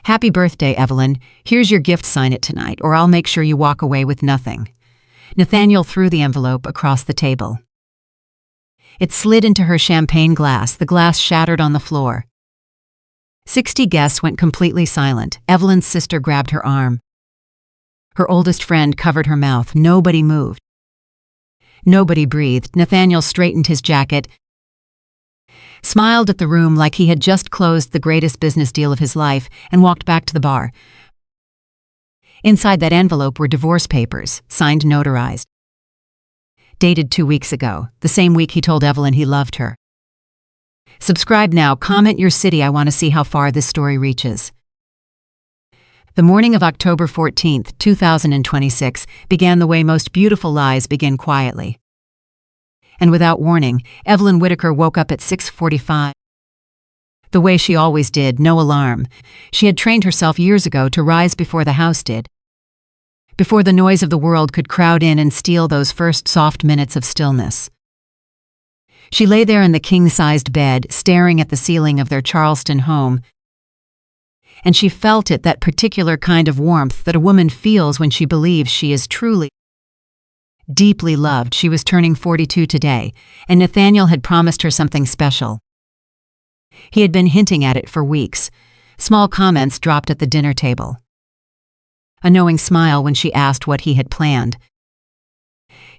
Happy birthday, Evelyn. Here's your gift, sign it tonight, or I'll make sure you walk away with nothing. Nathaniel threw the envelope across the table. It slid into her champagne glass. The glass shattered on the floor. 60 guests went completely silent. Evelyn's sister grabbed her arm. Her oldest friend covered her mouth. Nobody moved. Nobody breathed. Nathaniel straightened his jacket, smiled at the room like he had just closed the greatest business deal of his life, and walked back to the bar. Inside that envelope were divorce papers, signed notarized. Dated 2 weeks ago, the same week he told Evelyn he loved her. Subscribe now, comment your city. I want to see how far this story reaches. The morning of October 14th, 2026, began the way most beautiful lies begin, quietly. And without warning, Evelyn Whitaker woke up at 6:45. The way she always did, no alarm. She had trained herself years ago to rise before the house did. Before the noise of the world could crowd in and steal those first soft minutes of stillness. She lay there in the king-sized bed, staring at the ceiling of their Charleston home, and she felt it, that particular kind of warmth that a woman feels when she believes she is truly, deeply loved. She was turning 42 today, and Nathaniel had promised her something special. He had been hinting at it for weeks. Small comments dropped at the dinner table. A knowing smile when she asked what he had planned.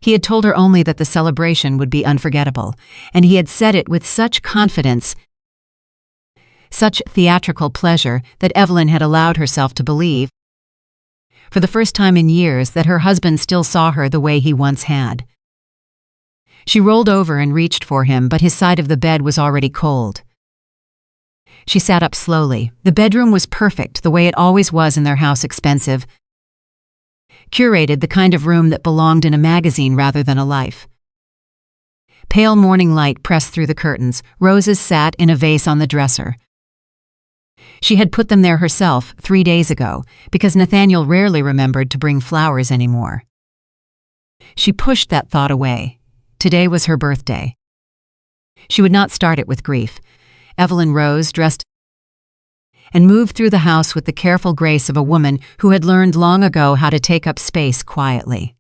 He had told her only that the celebration would be unforgettable, and he had said it with such confidence, such theatrical pleasure, that Evelyn had allowed herself to believe, for the first time in years, that her husband still saw her the way he once had. She rolled over and reached for him, but his side of the bed was already cold. She sat up slowly. The bedroom was perfect, the way it always was in their house, expensive, curated, the kind of room that belonged in a magazine rather than a life. Pale morning light pressed through the curtains. Roses sat in a vase on the dresser. She had put them there herself 3 days ago, because Nathaniel rarely remembered to bring flowers anymore. She pushed that thought away. Today was her birthday. She would not start it with grief. Evelyn rose, dressed, and moved through the house with the careful grace of a woman who had learned long ago how to take up space quietly.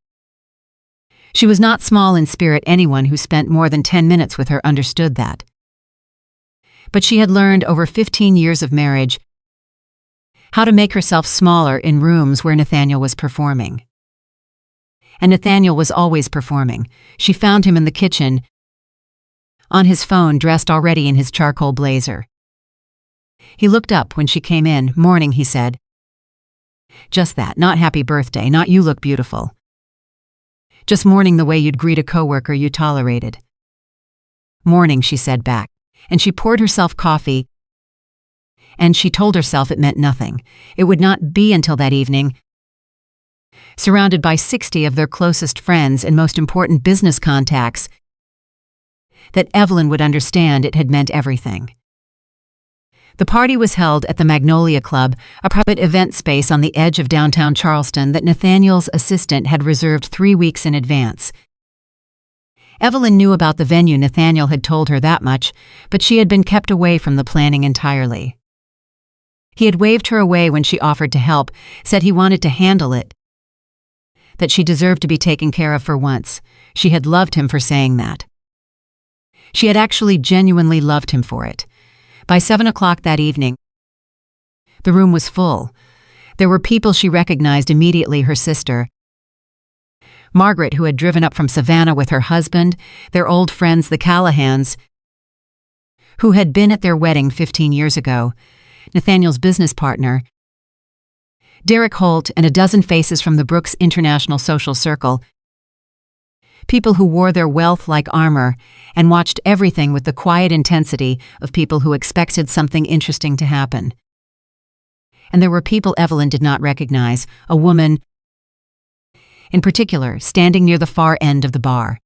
She was not small in spirit. Anyone who spent more than 10 minutes with her understood that. But she had learned over 15 years of marriage how to make herself smaller in rooms where Nathaniel was performing. And Nathaniel was always performing. She found him in the kitchen, on his phone, dressed already in his charcoal blazer. He looked up when she came in. "Morning," he said. Just that, not happy birthday, not you look beautiful. Just morning, the way you'd greet a coworker you tolerated. "Morning," she said back, and she poured herself coffee, and she told herself it meant nothing. It would not be until that evening, surrounded by 60 of their closest friends and most important business contacts, that Evelyn would understand it had meant everything. The party was held at the Magnolia Club, a private event space on the edge of downtown Charleston that Nathaniel's assistant had reserved 3 weeks in advance. Evelyn knew about the venue. Nathaniel had told her that much, but she had been kept away from the planning entirely. He had waved her away when she offered to help, said he wanted to handle it, that she deserved to be taken care of for once. She had loved him for saying that. She had actually genuinely loved him for it. By 7 o'clock that evening, the room was full. There were people she recognized immediately: her sister, Margaret, who had driven up from Savannah with her husband, their old friends, the Callahans, who had been at their wedding 15 years ago, Nathaniel's business partner, Derek Holt, and a dozen faces from the Brooks International Social Circle, people who wore their wealth like armor and watched everything with the quiet intensity of people who expected something interesting to happen. And there were people Evelyn did not recognize, a woman in particular, standing near the far end of the bar.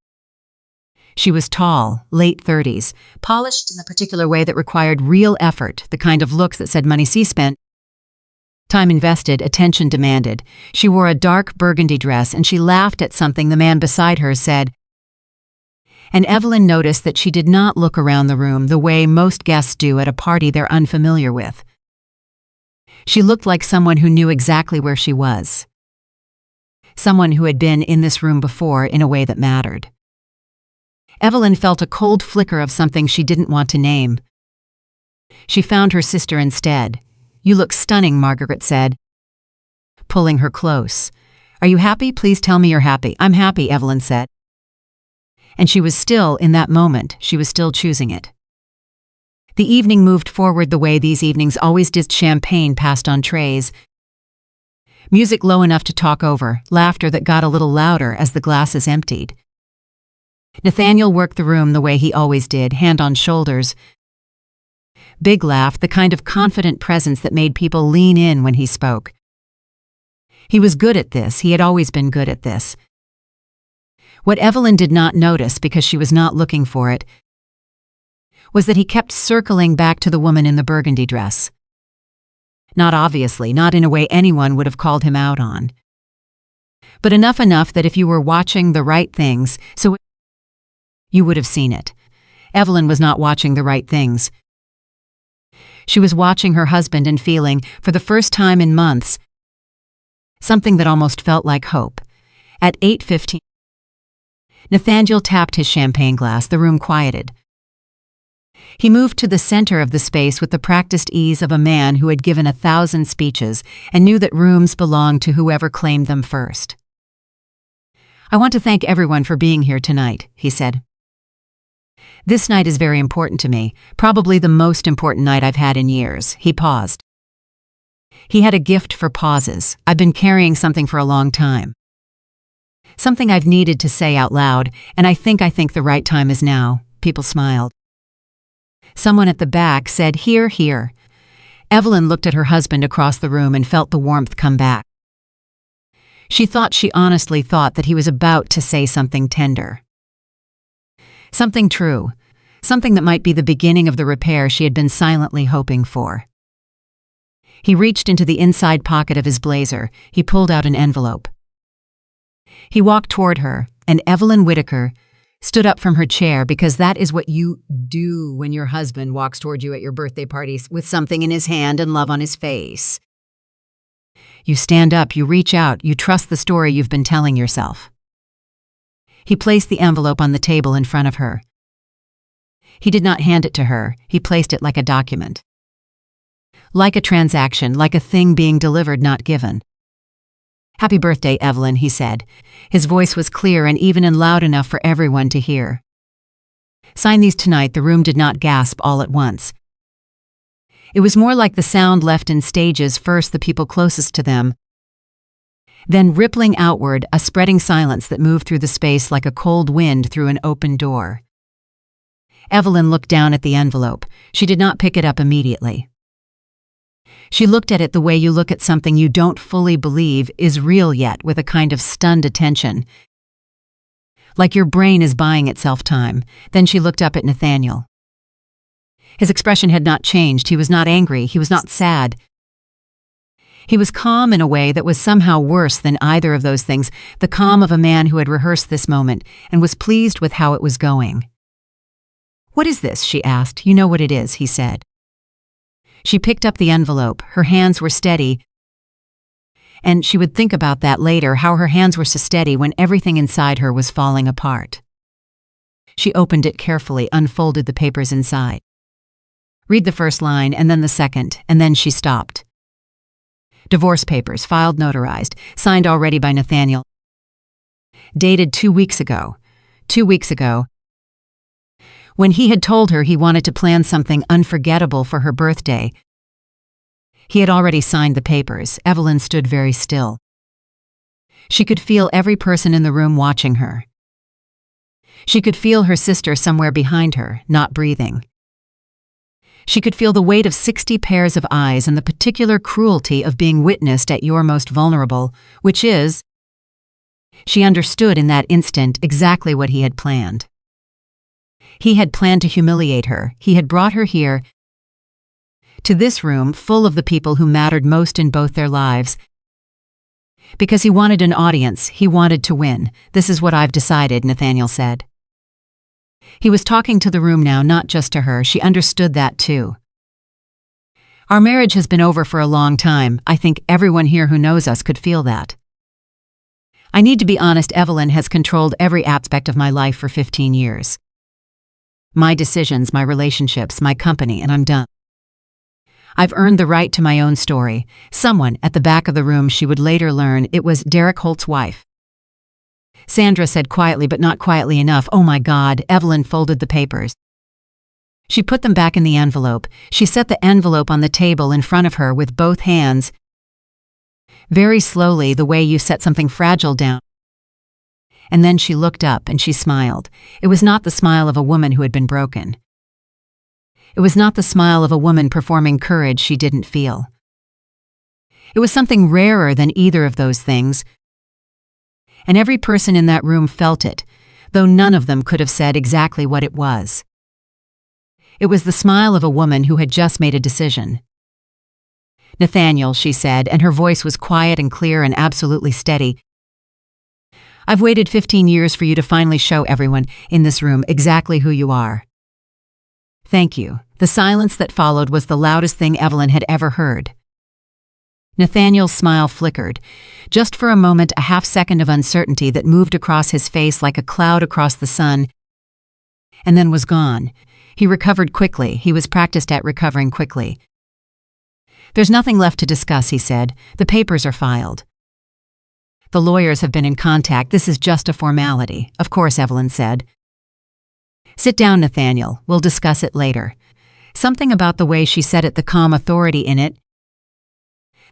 She was tall, late 30s, polished in the particular way that required real effort, the kind of looks that said money spent, time invested, attention demanded. She wore a dark burgundy dress, and she laughed at something the man beside her said. And Evelyn noticed that she did not look around the room the way most guests do at a party they're unfamiliar with. She looked like someone who knew exactly where she was. Someone who had been in this room before in a way that mattered. Evelyn felt a cold flicker of something she didn't want to name. She found her sister instead. "You look stunning," Margaret said, pulling her close. "Are you happy? Please tell me you're happy." "I'm happy," Evelyn said. And she was still, in that moment, she was still choosing it. The evening moved forward the way these evenings always did. Champagne passed on trays. Music low enough to talk over, laughter that got a little louder as the glasses emptied. Nathaniel worked the room the way he always did, hand on shoulders. Big laugh, the kind of confident presence that made people lean in when he spoke. He was good at this, he had always been good at this. What Evelyn did not notice, because she was not looking for it, was that he kept circling back to the woman in the burgundy dress. Not obviously, not in a way anyone would have called him out on. But enough that if you were watching the right things, so you would have seen it. Evelyn was not watching the right things. She was watching her husband and feeling, for the first time in months, something that almost felt like hope. At 8:15, Nathaniel tapped his champagne glass. The room quieted. He moved to the center of the space with the practiced ease of a man who had given 1,000 speeches and knew that rooms belonged to whoever claimed them first. "I want to thank everyone for being here tonight," he said. "This night is very important to me, probably the most important night I've had in years." He paused. He had a gift for pauses. "I've been carrying something for a long time. Something I've needed to say out loud, and I think the right time is now." People smiled. Someone at the back said, "Hear, hear." Evelyn looked at her husband across the room and felt the warmth come back. She honestly thought that he was about to say something tender. Something true. Something that might be the beginning of the repair she had been silently hoping for. He reached into the inside pocket of his blazer. He pulled out an envelope. He walked toward her, and Evelyn Whitaker stood up from her chair, because that is what you do when your husband walks toward you at your birthday parties with something in his hand and love on his face. You stand up, you reach out, you trust the story you've been telling yourself. He placed the envelope on the table in front of her. He did not hand it to her, he placed it like a document. Like a transaction, like a thing being delivered, not given. "Happy birthday, Evelyn," he said. His voice was clear and even and loud enough for everyone to hear. "Sign these tonight." The room did not gasp all at once. It was more like the sound left in stages, first the people closest to them, then rippling outward, a spreading silence that moved through the space like a cold wind through an open door. Evelyn looked down at the envelope. She did not pick it up immediately. She looked at it the way you look at something you don't fully believe is real yet, with a kind of stunned attention. Like your brain is buying itself time. Then she looked up at Nathaniel. His expression had not changed. He was not angry. He was not sad. He was calm in a way that was somehow worse than either of those things, the calm of a man who had rehearsed this moment and was pleased with how it was going. "What is this?" she asked. "You know what it is," he said. She picked up the envelope. Her hands were steady, and she would think about that later, how her hands were so steady when everything inside her was falling apart. She opened it carefully, unfolded the papers inside. Read the first line, and then the second, and then she stopped. Divorce papers, filed, notarized, signed already by Nathaniel. Dated 2 weeks ago. 2 weeks ago, when he had told her he wanted to plan something unforgettable for her birthday. He had already signed the papers. Evelyn stood very still. She could feel every person in the room watching her. She could feel her sister somewhere behind her, not breathing. She could feel the weight of 60 pairs of eyes and the particular cruelty of being witnessed at your most vulnerable, which is, she understood in that instant exactly what he had planned. He had planned to humiliate her. He had brought her here, to this room full of the people who mattered most in both their lives, because he wanted an audience. He wanted to win. "This is what I've decided," Nathaniel said. He was talking to the room now, not just to her. She understood that too. Our marriage has been over for a long time. I think everyone here who knows us could feel that. I need to be honest, Evelyn has controlled every aspect of my life for 15 years. My decisions, my relationships, my company, and I'm done. I've earned the right to my own story. Someone at the back of the room, she would later learn it was Derek Holt's wife. Sandra said quietly, but not quietly enough, "Oh my God." Evelyn folded the papers. She put them back in the envelope. She set the envelope on the table in front of her with both hands. Very slowly, the way you set something fragile down. And then she looked up and she smiled. It was not the smile of a woman who had been broken. It was not the smile of a woman performing courage she didn't feel. It was something rarer than either of those things. And every person in that room felt it, though none of them could have said exactly what it was. It was the smile of a woman who had just made a decision. "Nathaniel," she said, and her voice was quiet and clear and absolutely steady. "I've waited 15 years for you to finally show everyone in this room exactly who you are." "Thank you." The silence that followed was the loudest thing Evelyn had ever heard. Nathaniel's smile flickered. Just for a moment, a half-second of uncertainty that moved across his face like a cloud across the sun, and then was gone. He recovered quickly. He was practiced at recovering quickly. "There's nothing left to discuss," he said. "The papers are filed. The lawyers have been in contact. This is just a formality." "Of course," Evelyn said. "Sit down, Nathaniel. We'll discuss it later." Something about the way she said it, the calm authority in it,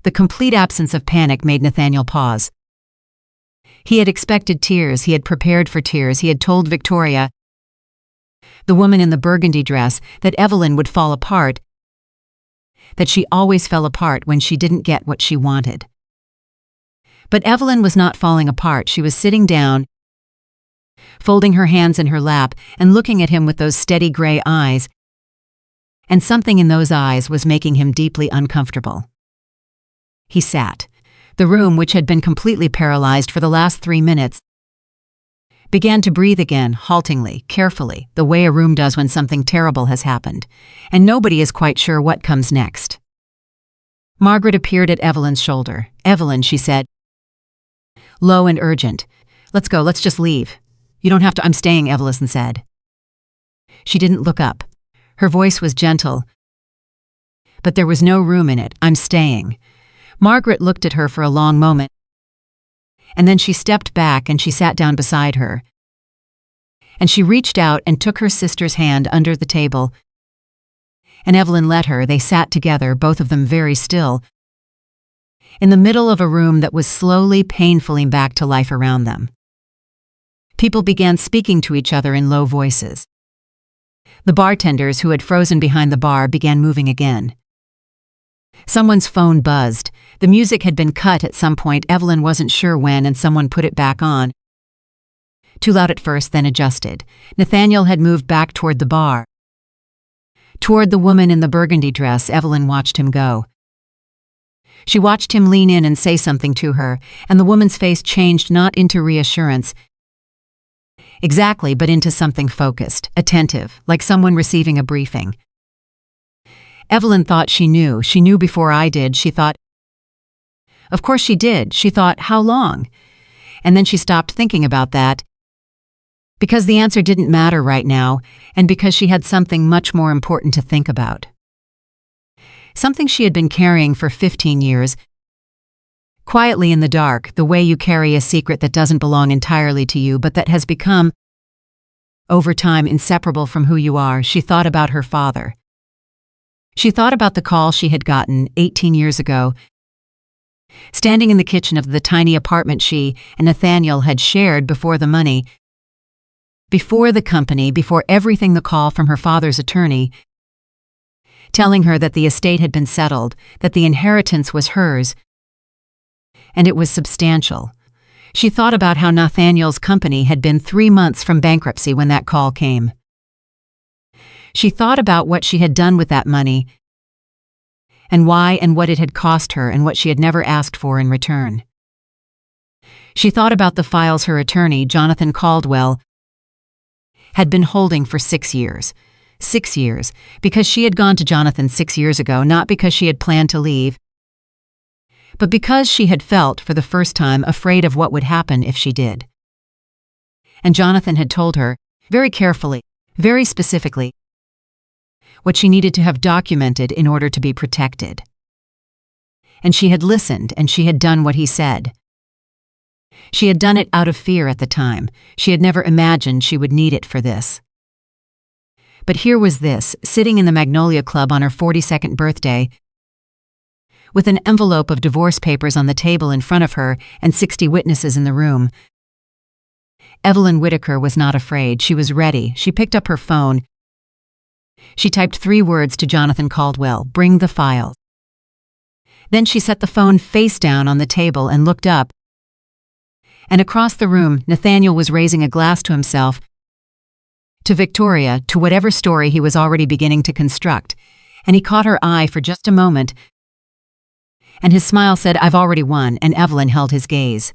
the complete absence of panic, made Nathaniel pause. He had expected tears. He had prepared for tears. He had told Victoria, the woman in the burgundy dress, that Evelyn would fall apart, that she always fell apart when she didn't get what she wanted. But Evelyn was not falling apart. She was sitting down, folding her hands in her lap and looking at him with those steady gray eyes, and something in those eyes was making him deeply uncomfortable. He sat. The room, which had been completely paralyzed for the last 3 minutes, began to breathe again, haltingly, carefully, the way a room does when something terrible has happened, and nobody is quite sure what comes next. Margaret appeared at Evelyn's shoulder. "Evelyn," she said, low and urgent. "Let's go, let's just leave." "You don't have to." "I'm staying," Evelyn said. She didn't look up. Her voice was gentle, but there was no room in it. "I'm staying." Margaret looked at her for a long moment, and then she stepped back and she sat down beside her. And she reached out and took her sister's hand under the table, and Evelyn let her. They sat together, both of them very still, in the middle of a room that was slowly, painfully back to life around them. People began speaking to each other in low voices. The bartenders who had frozen behind the bar began moving again. Someone's phone buzzed. The music had been cut at some point. Evelyn wasn't sure when, and someone put it back on. Too loud at first, then adjusted. Nathaniel had moved back toward the bar. Toward the woman in the burgundy dress. Evelyn watched him go. She watched him lean in and say something to her, and the woman's face changed, not into reassurance exactly, but into something focused, attentive, like someone receiving a briefing. Evelyn thought she knew. She knew before I did. She thought, of course she did. She thought, how long? And then she stopped thinking about that, because the answer didn't matter right now, and because she had something much more important to think about. Something she had been carrying for 15 years, quietly in the dark, the way you carry a secret that doesn't belong entirely to you, but that has become, over time, inseparable from who you are. She thought about her father. She thought about the call she had gotten 18 years ago, standing in the kitchen of the tiny apartment she and Nathaniel had shared before the money, before the company, before everything. The call from her father's attorney, telling her that the estate had been settled, that the inheritance was hers, and it was substantial. She thought about how Nathaniel's company had been 3 months from bankruptcy when that call came. She thought about what she had done with that money, and why, and what it had cost her, and what she had never asked for in return. She thought about the files her attorney, Jonathan Caldwell, had been holding for 6 years. 6 years, because she had gone to Jonathan 6 years ago, not because she had planned to leave, but because she had felt, for the first time, afraid of what would happen if she did. And Jonathan had told her, very carefully, very specifically, what she needed to have documented in order to be protected. And she had listened, and she had done what he said. She had done it out of fear at the time. She had never imagined she would need it for this. But here was this, sitting in the Magnolia Club on her 42nd birthday, with an envelope of divorce papers on the table in front of her and 60 witnesses in the room. Evelyn Whitaker was not afraid. She was ready. She picked up her phone. She typed 3 words to Jonathan Caldwell: "Bring the files." Then she set the phone face down on the table and looked up. And across the room, Nathaniel was raising a glass to himself, to Victoria, to whatever story he was already beginning to construct, and he caught her eye for just a moment, and his smile said, "I've already won," and Evelyn held his gaze.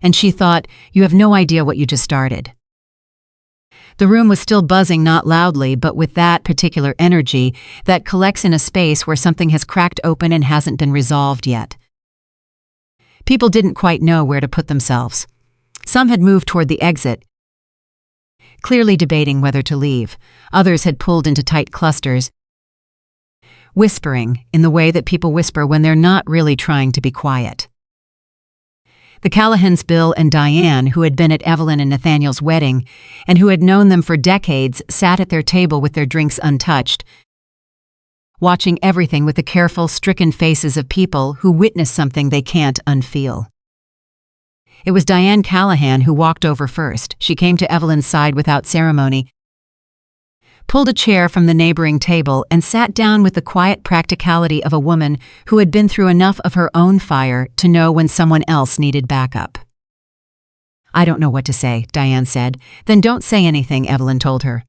And she thought, "You have no idea what you just started." The room was still buzzing, not loudly, but with that particular energy that collects in a space where something has cracked open and hasn't been resolved yet. People didn't quite know where to put themselves. Some had moved toward the exit, clearly debating whether to leave. Others had pulled into tight clusters, whispering in the way that people whisper when they're not really trying to be quiet. The Callahans, Bill and Diane, who had been at Evelyn and Nathaniel's wedding and who had known them for decades, sat at their table with their drinks untouched, watching everything with the careful, stricken faces of people who witness something they can't unfeel. It was Diane Callahan who walked over first. She came to Evelyn's side without ceremony, pulled a chair from the neighboring table, and sat down with the quiet practicality of a woman who had been through enough of her own fire to know when someone else needed backup. "I don't know what to say," Diane said. "Then don't say anything," Evelyn told her.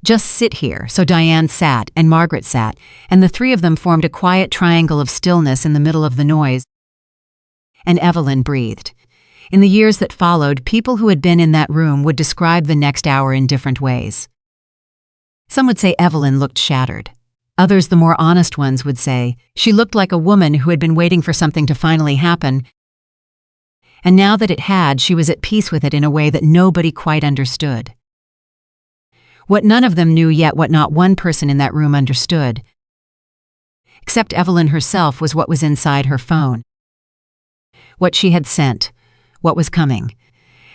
"Just sit here." So Diane sat, and Margaret sat, and the 3 of them formed a quiet triangle of stillness in the middle of the noise. And Evelyn breathed. In the years that followed, people who had been in that room would describe the next hour in different ways. Some would say Evelyn looked shattered. Others, the more honest ones, would say she looked like a woman who had been waiting for something to finally happen, and now that it had, she was at peace with it in a way that nobody quite understood. What none of them knew yet, what not one person in that room understood, except Evelyn herself, was what was inside her phone. What she had sent, what was coming.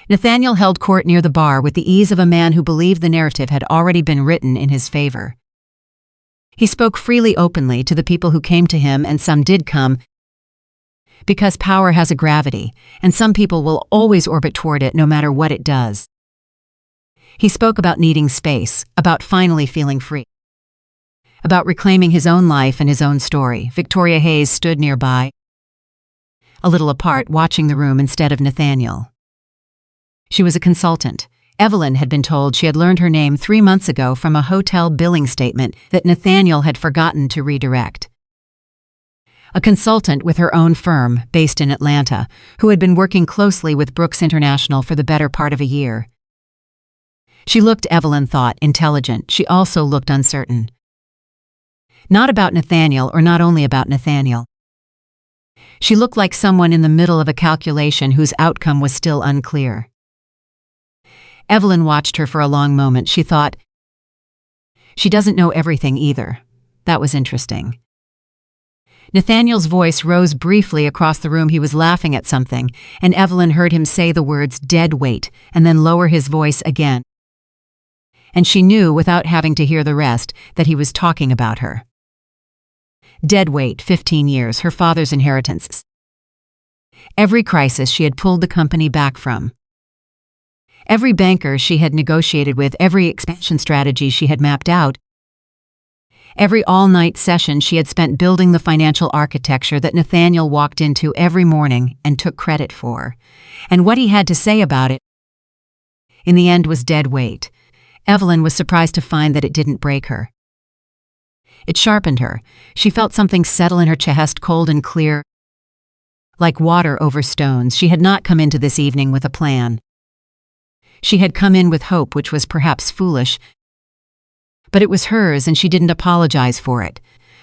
Nathaniel held court near the bar with the ease of a man who believed the narrative had already been written in his favor. He spoke freely, openly, to the people who came to him, and some did come, because power has a gravity, and some people will always orbit toward it no matter what it does. He spoke about needing space, about finally feeling free, about reclaiming his own life and his own story. Victoria Hayes stood nearby, a little apart, watching the room instead of Nathaniel. She was a consultant. Evelyn had been told she had learned her name 3 months ago from a hotel billing statement that Nathaniel had forgotten to redirect. A consultant with her own firm, based in Atlanta, who had been working closely with Brooks International for the better part of a year. She looked, Evelyn thought, intelligent. She also looked uncertain. Not about Nathaniel, or not only about Nathaniel. She looked like someone in the middle of a calculation whose outcome was still unclear. Evelyn watched her for a long moment. She thought, she doesn't know everything either. That was interesting. Nathaniel's voice rose briefly across the room. He was laughing at something, and Evelyn heard him say the words "dead weight" and then lower his voice again. And she knew, without having to hear the rest, that he was talking about her. Dead weight, 15 years, her father's inheritance. Every crisis she had pulled the company back from. Every banker she had negotiated with, every expansion strategy she had mapped out, every all-night session she had spent building the financial architecture that Nathaniel walked into every morning and took credit for. And what he had to say about it, in the end, was dead weight. Evelyn was surprised to find that it didn't break her. It sharpened her. She felt something settle in her chest, cold and clear, like water over stones. She had not come into this evening with a plan. She had come in with hope, which was perhaps foolish, But it was hers and she didn't apologize for it.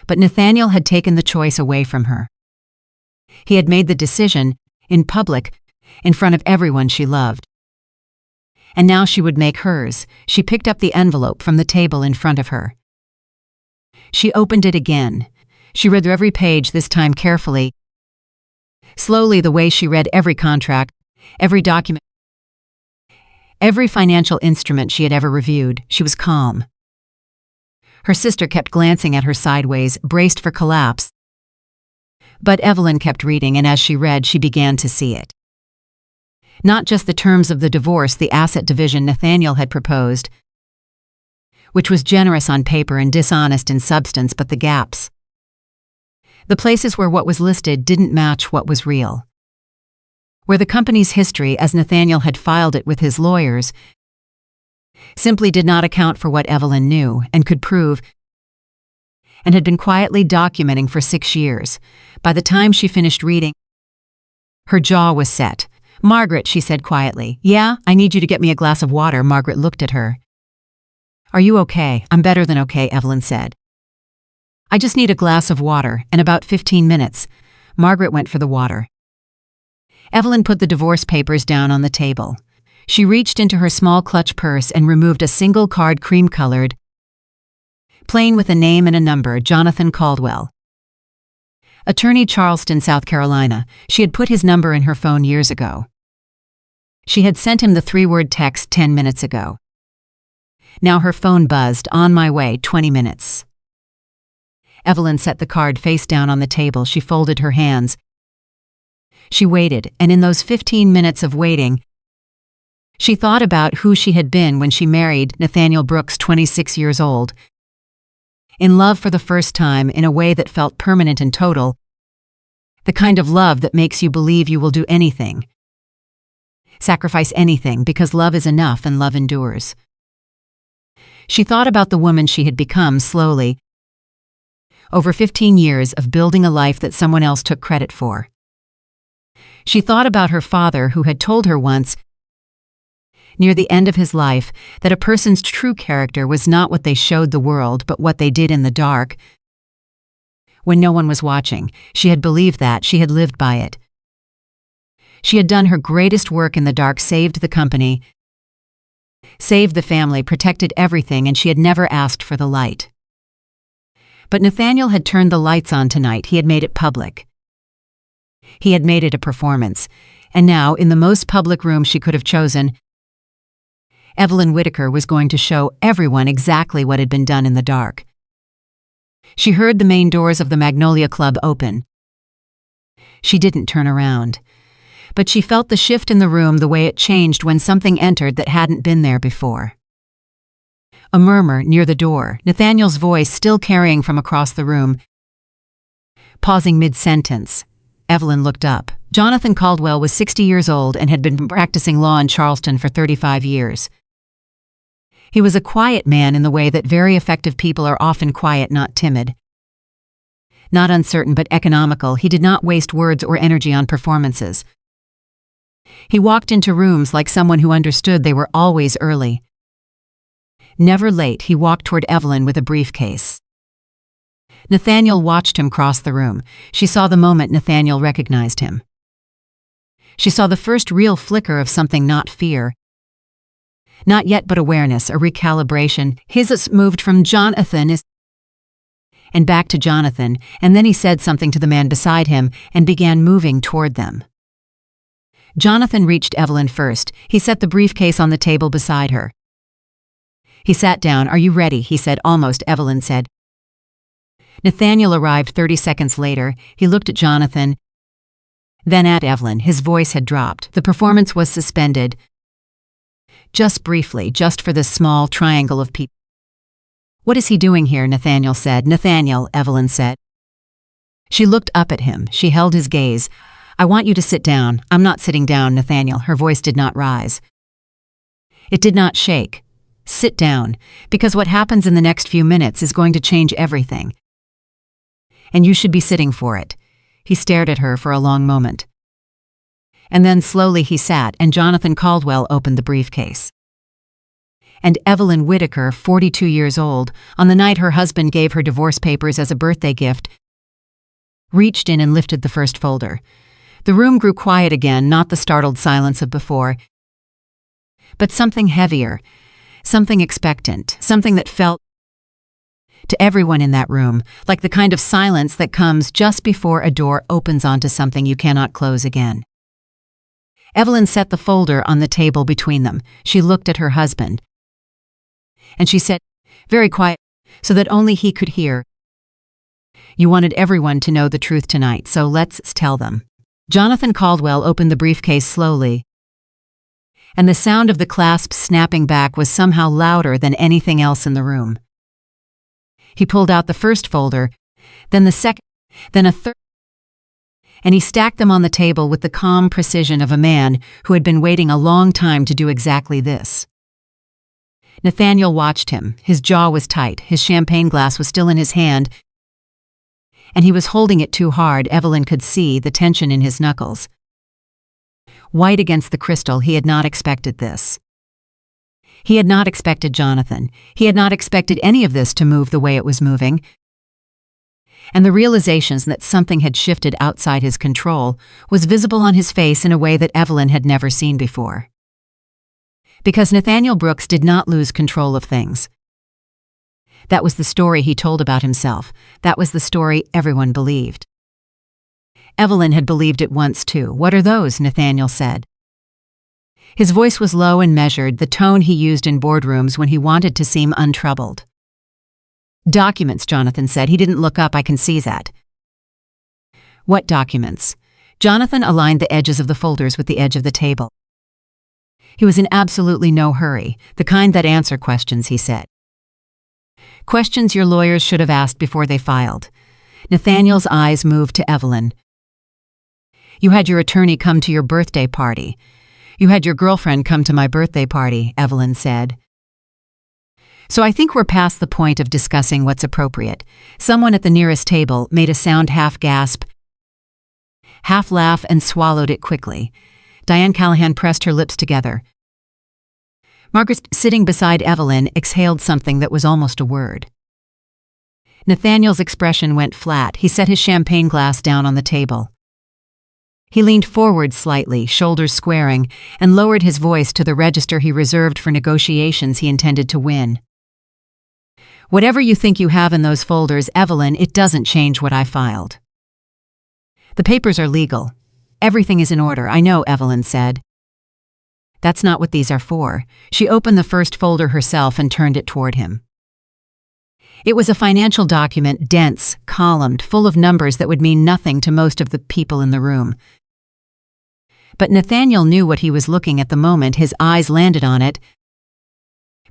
But Nathaniel had taken the choice away from her. He had made the decision, in public, in front of everyone she loved. And now she would make hers. She picked up the envelope from the table in front of her. She opened it again. She read every page, this time carefully. Slowly, the way she read every contract, every document, every financial instrument she had ever reviewed, she was calm. Her sister kept glancing at her sideways, braced for collapse. But Evelyn kept reading, and as she read, she began to see it. Not just the terms of the divorce, the asset division Nathaniel had proposed, which was generous on paper and dishonest in substance, but the gaps. The places where what was listed didn't match what was real. Where the company's history, as Nathaniel had filed it with his lawyers, simply did not account for what Evelyn knew and could prove and had been quietly documenting for 6 years. By the time she finished reading, her jaw was set. "Margaret," she said quietly. "Yeah, I need you to get me a glass of water." Margaret looked at her. "Are you okay?" "I'm better than okay," Evelyn said. "I just need a glass of water," and about 15 minutes, Margaret went for the water. Evelyn put the divorce papers down on the table. She reached into her small clutch purse and removed a single card, cream-colored, plain with a name and a number, Jonathan Caldwell. Attorney, Charleston, South Carolina. She had put his number in her phone years ago. She had sent him the 3-word text 10 minutes ago. Now her phone buzzed. "On my way, 20 minutes. Evelyn set the card face down on the table. She folded her hands. She waited, and in those 15 minutes of waiting, she thought about who she had been when she married Nathaniel Brooks, 26 years old. In love for the first time in a way that felt permanent and total. The kind of love that makes you believe you will do anything, sacrifice anything, because love is enough and love endures. She thought about the woman she had become slowly, over 15 years of building a life that someone else took credit for. She thought about her father, who had told her once, near the end of his life, that a person's true character was not what they showed the world, but what they did in the dark. When no one was watching, she had believed that, she had lived by it. She had done her greatest work in the dark, saved the company, saved the family, protected everything, and she had never asked for the light. But Nathaniel had turned the lights on tonight. He had made it public. He had made it a performance. And now, in the most public room she could have chosen, Evelyn Whitaker was going to show everyone exactly what had been done in the dark. She heard the main doors of the Magnolia Club open. She didn't turn around, but she felt the shift in the room, the way it changed when something entered that hadn't been there before. A murmur near the door, Nathaniel's voice still carrying from across the room. Pausing mid-sentence, Evelyn looked up. Jonathan Caldwell was 60 years old and had been practicing law in Charleston for 35 years. He was a quiet man in the way that very effective people are often quiet, not timid. Not uncertain, but economical. He did not waste words or energy on performances. He walked into rooms like someone who understood they were always early. Never late. He walked toward Evelyn with a briefcase. Nathaniel watched him cross the room. She saw the moment Nathaniel recognized him. She saw the first real flicker of something, not fear. Not yet, but awareness, a recalibration. His eyes moved from Jonathan and back to Jonathan, and then he said something to the man beside him and began moving toward them. Jonathan reached Evelyn first. He set the briefcase on the table beside her. He sat down. "Are you ready?" he said, almost, Evelyn said. Nathaniel arrived 30 seconds later. He looked at Jonathan, then at Evelyn. His voice had dropped. The performance was suspended. Just briefly, just for this small triangle of people. "What is he doing here?" Nathaniel said. "Nathaniel," Evelyn said. She looked up at him. She held his gaze. "I want you to sit down." "I'm not sitting down, Nathaniel." Her voice did not rise. It did not shake. "Sit down, because what happens in the next few minutes is going to change everything. And you should be sitting for it." He stared at her for a long moment. And then slowly he sat, and Jonathan Caldwell opened the briefcase. And Evelyn Whitaker, 42 years old, on the night her husband gave her divorce papers as a birthday gift, reached in and lifted the first folder. The room grew quiet again, not the startled silence of before, but something heavier, something expectant, something that felt, to everyone in that room, like the kind of silence that comes just before a door opens onto something you cannot close again. Evelyn set the folder on the table between them. She looked at her husband, and she said, very quiet, so that only he could hear, "You wanted everyone to know the truth tonight, so let's tell them." Jonathan Caldwell opened the briefcase slowly, and the sound of the clasp snapping back was somehow louder than anything else in the room. He pulled out the first folder, then the second, then a third, and he stacked them on the table with the calm precision of a man who had been waiting a long time to do exactly this. Nathaniel watched him. His jaw was tight, his champagne glass was still in his hand, and he was holding it too hard. Evelyn could see the tension in his knuckles. White against the crystal, he had not expected this. He had not expected Jonathan. He had not expected any of this to move the way it was moving. And the realizations that something had shifted outside his control was visible on his face in a way that Evelyn had never seen before. Because Nathaniel Brooks did not lose control of things. That was the story he told about himself. That was the story everyone believed. Evelyn had believed it once too. "What are those?" Nathaniel said. His voice was low and measured, the tone he used in boardrooms when he wanted to seem untroubled. "Documents," Jonathan said. He didn't look up. "I can see that." "What documents?" Jonathan aligned the edges of the folders with the edge of the table. He was in absolutely no hurry, the kind that answer questions, he said. "Questions your lawyers should have asked before they filed." Nathaniel's eyes moved to Evelyn. "You had your attorney come to your birthday party. You had your girlfriend come to my birthday party," Evelyn said. "So I think we're past the point of discussing what's appropriate." Someone at the nearest table made a sound, half gasp, half laugh, and swallowed it quickly. Diane Callahan pressed her lips together. Margaret, sitting beside Evelyn, exhaled something that was almost a word. Nathaniel's expression went flat. He set his champagne glass down on the table. He leaned forward slightly, shoulders squaring, and lowered his voice to the register he reserved for negotiations he intended to win. "Whatever you think you have in those folders, Evelyn, it doesn't change what I filed. The papers are legal. Everything is in order." "I know," Evelyn said. "That's not what these are for." She opened the first folder herself and turned it toward him. It was a financial document, dense, columned, full of numbers that would mean nothing to most of the people in the room. But Nathaniel knew what he was looking at the moment his eyes landed on it,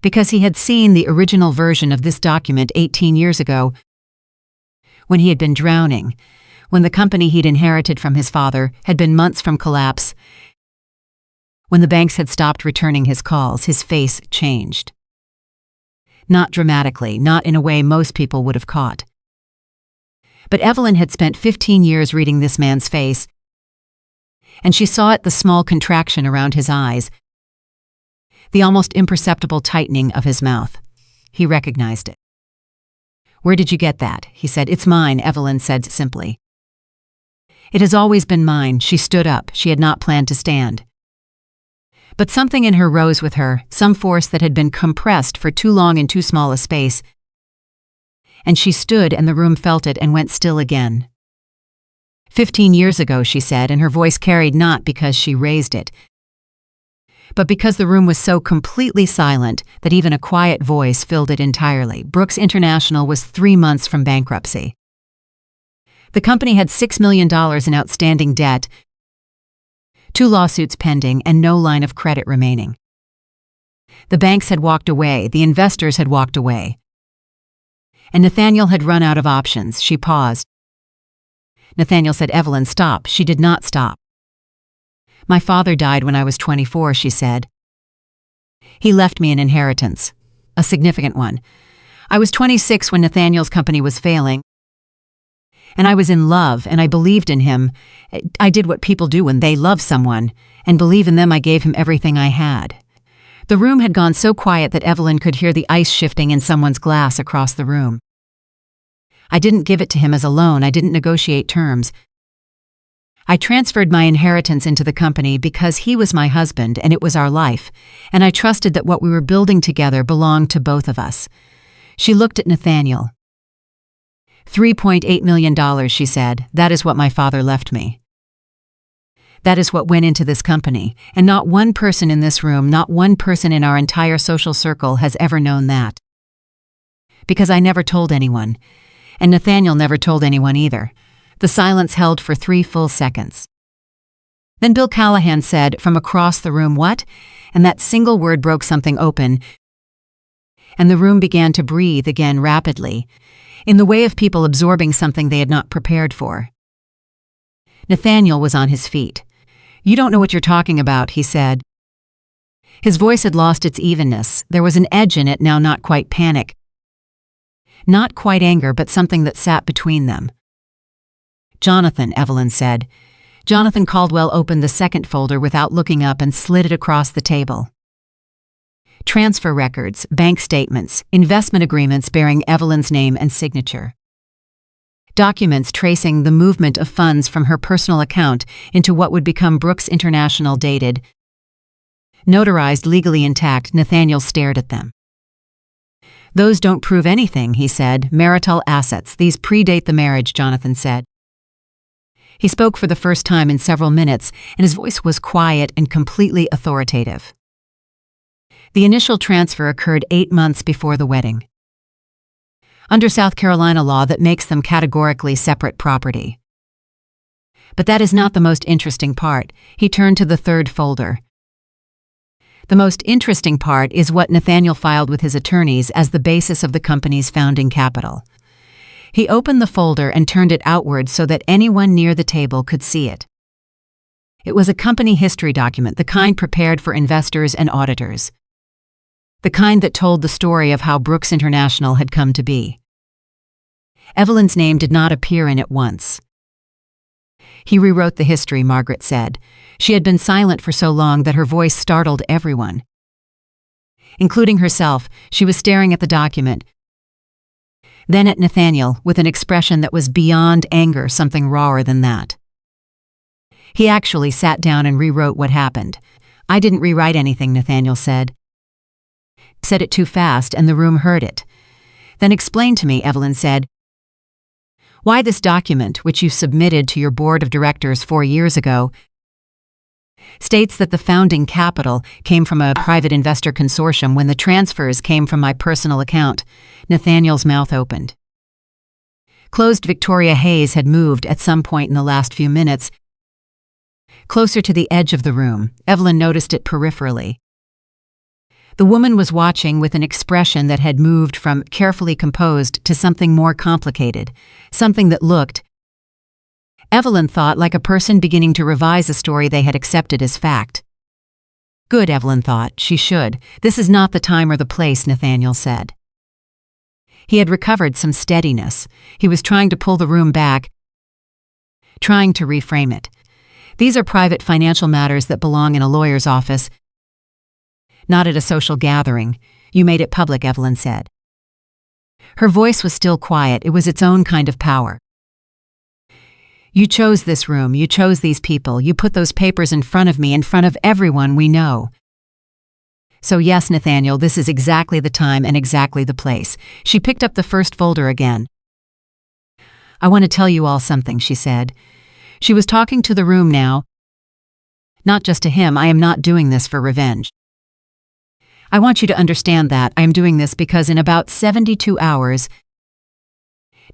because he had seen the original version of this document 18 years ago, when he had been drowning, when the company he'd inherited from his father had been months from collapse, when the banks had stopped returning his calls. His face changed. Not dramatically, not in a way most people would have caught. But Evelyn had spent 15 years reading this man's face, and she saw it, the small contraction around his eyes, the almost imperceptible tightening of his mouth. He recognized it. "Where did you get that?" he said. "It's mine," Evelyn said simply. "It has always been mine." She stood up. She had not planned to stand. But something in her rose with her, some force that had been compressed for too long in too small a space, and she stood and the room felt it and went still again. 15 years ago, she said, and her voice carried not because she raised it, but because the room was so completely silent that even a quiet voice filled it entirely. Brooks International was 3 months from bankruptcy. The company had $6 million in outstanding debt, 2 lawsuits pending, and no line of credit remaining. The banks had walked away, the investors had walked away, and Nathaniel had run out of options. She paused. Nathaniel said, "Evelyn, stop." She did not stop. "My father died when I was 24, she said. "He left me an inheritance, a significant one. I was 26 when Nathaniel's company was failing, and I was in love, and I believed in him. I did what people do when they love someone, and believe in them. I gave him everything I had. The room had gone so quiet that Evelyn could hear the ice shifting in someone's glass across the room. I didn't give it to him as a loan. I didn't negotiate terms. I transferred my inheritance into the company because he was my husband and it was our life, and I trusted that what we were building together belonged to both of us. She looked at Nathaniel. $3.8 million, she said. That is what my father left me. That is what went into this company, and not one person in this room, not one person in our entire social circle has ever known that. Because I never told anyone, and Nathaniel never told anyone either. The silence held for 3 full seconds. Then Bill Callahan said from across the room, "What?" And that single word broke something open, and the room began to breathe again rapidly, in the way of people absorbing something they had not prepared for. Nathaniel was on his feet. "You don't know what you're talking about," he said. His voice had lost its evenness. There was an edge in it now, not quite panic, not quite anger, but something that sat between them. "Jonathan," Evelyn said. Jonathan Caldwell opened the second folder without looking up and slid it across the table. Transfer records, bank statements, investment agreements bearing Evelyn's name and signature. Documents tracing the movement of funds from her personal account into what would become Brooks International, dated, notarized, legally intact. Nathaniel stared at them. "Those don't prove anything," he said. "Marital assets. These predate the marriage," Jonathan said. He spoke for the first time in several minutes, and his voice was quiet and completely authoritative. The initial transfer occurred 8 months before the wedding. Under South Carolina law, that makes them categorically separate property. But that is not the most interesting part. He turned to the third folder. The most interesting part is what Nathaniel filed with his attorneys as the basis of the company's founding capital. He opened the folder and turned it outward so that anyone near the table could see it. It was a company history document, the kind prepared for investors and auditors. The kind that told the story of how Brooks International had come to be. Evelyn's name did not appear in it once. "He rewrote the history," Margaret said. She had been silent for so long that her voice startled everyone. Including herself, she was staring at the document, then at Nathaniel, with an expression that was beyond anger, something rawer than that. "He actually sat down and rewrote what happened." "I didn't rewrite anything," Nathaniel said. "Said it too fast and the room heard it." "Then explain to me," Evelyn said, "why this document, which you submitted to your board of directors 4 years ago, states that the founding capital came from a private investor consortium when the transfers came from my personal account." Nathaniel's mouth opened. Closed. Victoria Hayes had moved at some point in the last few minutes, closer to the edge of the room. Evelyn noticed it peripherally. The woman was watching with an expression that had moved from carefully composed to something more complicated, something that looked, Evelyn thought, like a person beginning to revise a story they had accepted as fact. "Good," Evelyn thought. "She should. This is not the time or the place," Nathaniel said. He had recovered some steadiness. He was trying to pull the room back, trying to reframe it. "These are private financial matters that belong in a lawyer's office, not at a social gathering. You made it public," Evelyn said. Her voice was still quiet. It was its own kind of power. "You chose this room. You chose these people. You put those papers in front of me, in front of everyone we know. So yes, Nathaniel, this is exactly the time and exactly the place." She picked up the first folder again. "I want to tell you all something," she said. She was talking to the room now, not just to him. "I am not doing this for revenge. I want you to understand that. I am doing this because in about 72 hours,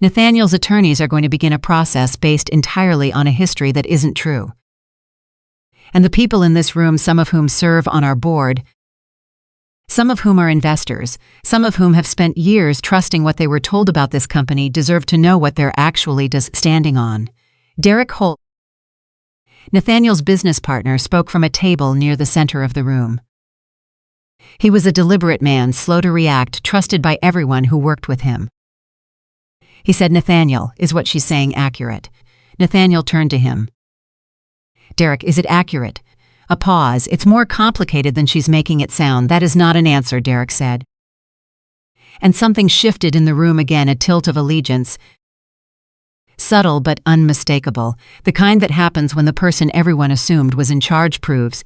Nathaniel's attorneys are going to begin a process based entirely on a history that isn't true. And the people in this room, some of whom serve on our board, some of whom are investors, some of whom have spent years trusting what they were told about this company, deserve to know what they're actually standing on." Derek Holt, Nathaniel's business partner, spoke from a table near the center of the room. He was a deliberate man, slow to react, trusted by everyone who worked with him. He said, "Nathaniel, is what she's saying accurate?" Nathaniel turned to him. "Derek, is it accurate?" A pause. It's more complicated than she's making it sound. That is not an answer, Derek said. And something shifted in the room again, a tilt of allegiance. Subtle but unmistakable, the kind that happens when the person everyone assumed was in charge proves,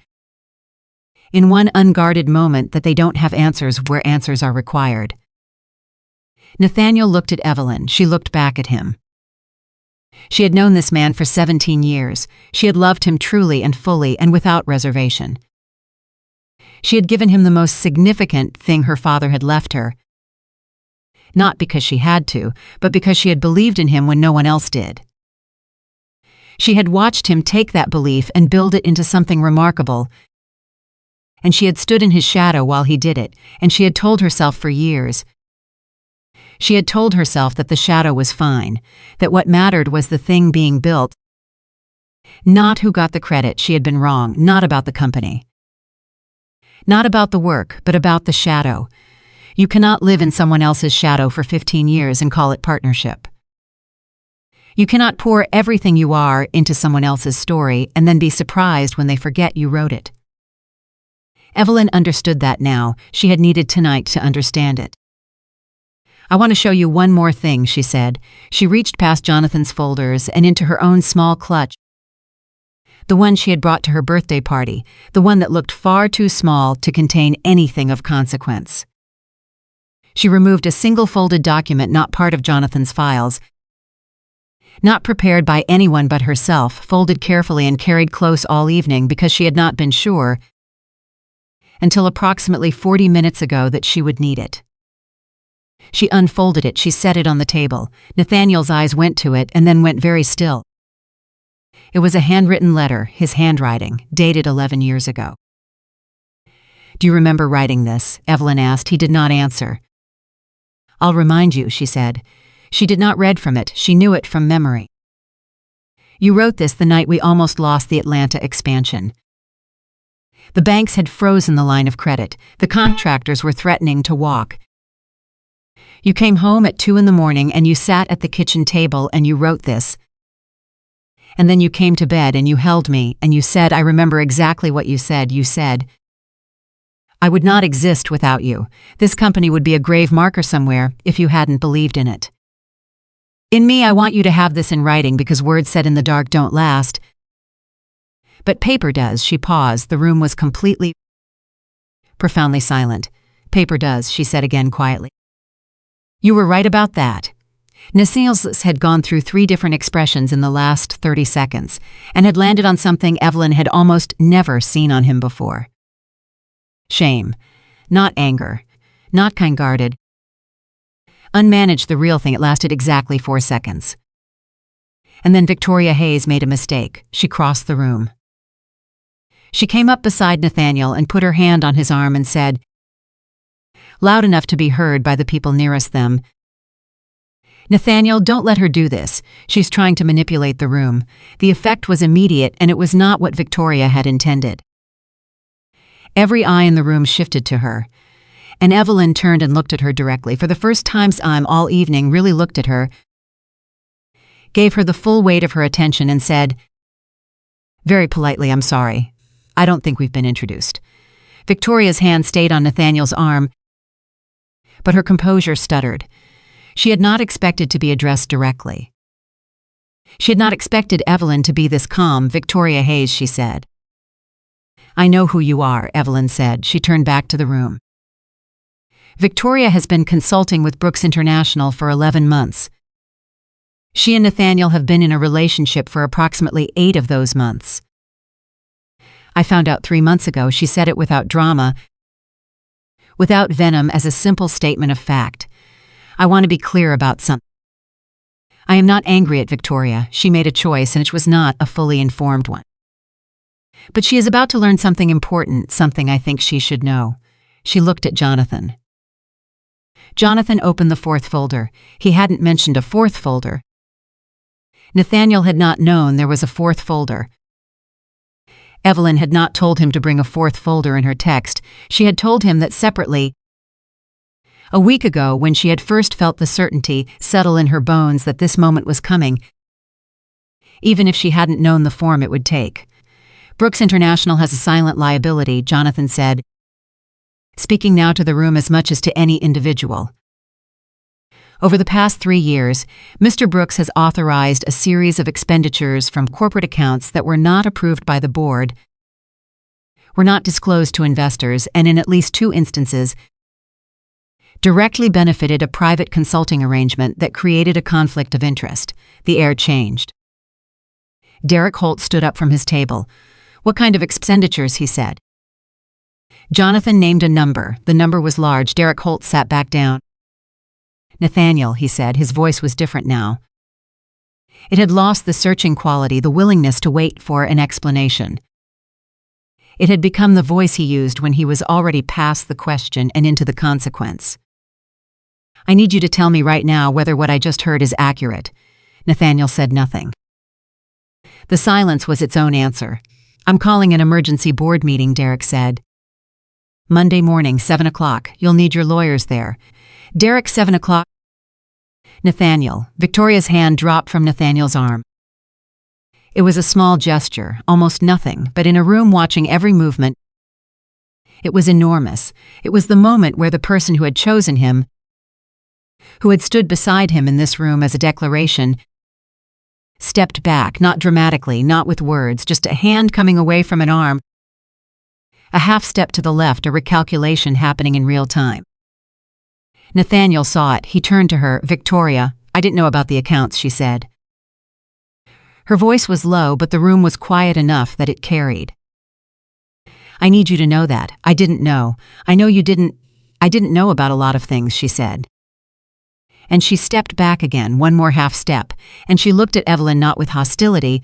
in one unguarded moment, that they don't have answers where answers are required. Nathaniel looked at Evelyn. She looked back at him. She had known this man for 17 years. She had loved him truly and fully and without reservation. She had given him the most significant thing her father had left her, not because she had to, but because she had believed in him when no one else did. She had watched him take that belief and build it into something remarkable, and she had stood in his shadow while he did it, and she had told herself for years, she had told herself that the shadow was fine, that what mattered was the thing being built, not who got the credit. She had been wrong, not about the company, not about the work, but about the shadow. You cannot live in someone else's shadow for 15 years and call it partnership. You cannot pour everything you are into someone else's story and then be surprised when they forget you wrote it. Evelyn understood that now. She had needed tonight to understand it. I want to show you one more thing, she said. She reached past Jonathan's folders and into her own small clutch, the one she had brought to her birthday party, the one that looked far too small to contain anything of consequence. She removed a single folded document not part of Jonathan's files, not prepared by anyone but herself, folded carefully and carried close all evening because she had not been sure, until approximately 40 minutes ago, that she would need it. She unfolded it. She set it on the table. Nathaniel's eyes went to it and then went very still. It was a handwritten letter, his handwriting, dated 11 years ago. Do you remember writing this? Evelyn asked. He did not answer. I'll remind you, she said. She did not read from it. She knew it from memory. You wrote this the night we almost lost the Atlanta expansion. The banks had frozen the line of credit. The contractors were threatening to walk. You came home at 2 a.m. and you sat at the kitchen table and you wrote this. And then you came to bed and you held me and you said, I remember exactly what you said. You said, I would not exist without you. This company would be a grave marker somewhere if you hadn't believed in it. In me, I want you to have this in writing because words said in the dark don't last. But paper does. She paused. The room was completely, profoundly silent. Paper does, she said again quietly. You were right about that. Nathaniel's had gone through 3 different expressions in the last 30 seconds and had landed on something Evelyn had almost never seen on him before. Shame, not anger, not kind-guarded. Unmanaged, the real thing. It lasted exactly 4 seconds. And then Victoria Hayes made a mistake. She crossed the room. She came up beside Nathaniel and put her hand on his arm and said, loud enough to be heard by the people nearest them, Nathaniel, don't let her do this. She's trying to manipulate the room. The effect was immediate, and it was not what Victoria had intended. Every eye in the room shifted to her, and Evelyn turned and looked at her directly. For the first time all evening, really looked at her, gave her the full weight of her attention and said, very politely, I'm sorry. I don't think we've been introduced. Victoria's hand stayed on Nathaniel's arm, but her composure stuttered. She had not expected to be addressed directly. She had not expected Evelyn to be this calm. Victoria Hayes, she said. I know who you are, Evelyn said. She turned back to the room. Victoria has been consulting with Brooks International for 11 months. She and Nathaniel have been in a relationship for approximately 8 of those months. I found out 3 months ago. She said it without drama, without venom, as a simple statement of fact. I want to be clear about something. I am not angry at Victoria. She made a choice, and it was not a fully informed one. But she is about to learn something important, something I think she should know. She looked at Jonathan. Jonathan opened the 4th folder. He hadn't mentioned a 4th folder. Nathaniel had not known there was a 4th folder. Evelyn had not told him to bring a 4th folder in her text. She had told him that separately. A week ago, when she had first felt the certainty settle in her bones that this moment was coming, even if she hadn't known the form it would take. Brooks International has a silent liability, Jonathan said, speaking now to the room as much as to any individual. Over the past 3 years, Mr. Brooks has authorized a series of expenditures from corporate accounts that were not approved by the board, were not disclosed to investors, and in at least 2 instances, directly benefited a private consulting arrangement that created a conflict of interest. The air changed. Derek Holt stood up from his table. "What kind of expenditures?" he said. Jonathan named a number. The number was large. Derek Holt sat back down. "Nathaniel," he said. His voice was different now. It had lost the searching quality, the willingness to wait for an explanation. It had become the voice he used when he was already past the question and into the consequence. "I need you to tell me right now whether what I just heard is accurate." Nathaniel said nothing. The silence was its own answer. "I'm calling an emergency board meeting," Derek said. "Monday morning, 7 o'clock. You'll need your lawyers there." "Derek, 7 o'clock." "Nathaniel." Victoria's hand dropped from Nathaniel's arm. It was a small gesture, almost nothing, but in a room watching every movement, it was enormous. It was the moment where the person who had chosen him, who had stood beside him in this room as a declaration, stepped back, not dramatically, not with words, just a hand coming away from an arm, a half step to the left, a recalculation happening in real time. Nathaniel saw it. He turned to her. "Victoria, I didn't know about the accounts," she said. Her voice was low, but the room was quiet enough that it carried. "I need you to know that. I didn't know. I know you didn't. I didn't know about a lot of things," she said. And she stepped back again, one more half step, and she looked at Evelyn not with hostility,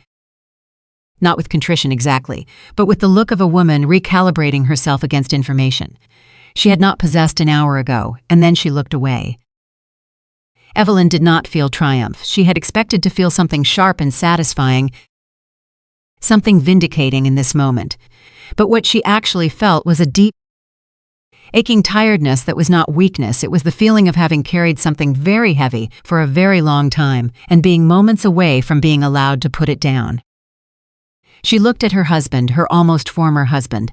not with contrition exactly, but with the look of a woman recalibrating herself against information she had not possessed an hour ago, and then she looked away. Evelyn did not feel triumph. She had expected to feel something sharp and satisfying, something vindicating in this moment. But what she actually felt was a deep, aching tiredness that was not weakness. It was the feeling of having carried something very heavy for a very long time and being moments away from being allowed to put it down. She looked at her husband, her almost former husband,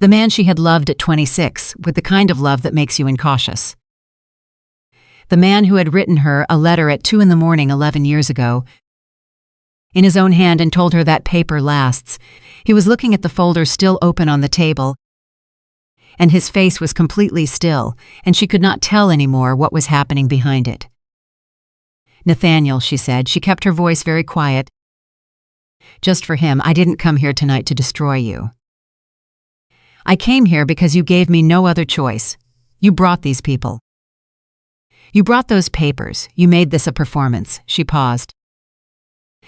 the man she had loved at 26, with the kind of love that makes you incautious. The man who had written her a letter at 2 a.m. 11 years ago, in his own hand, and told her that paper lasts. He was looking at the folder still open on the table, and his face was completely still, and she could not tell anymore what was happening behind it. "Nathaniel," she said. She kept her voice very quiet. "Just for him, I didn't come here tonight to destroy you. I came here because you gave me no other choice. You brought these people. You brought those papers. You made this a performance." She paused.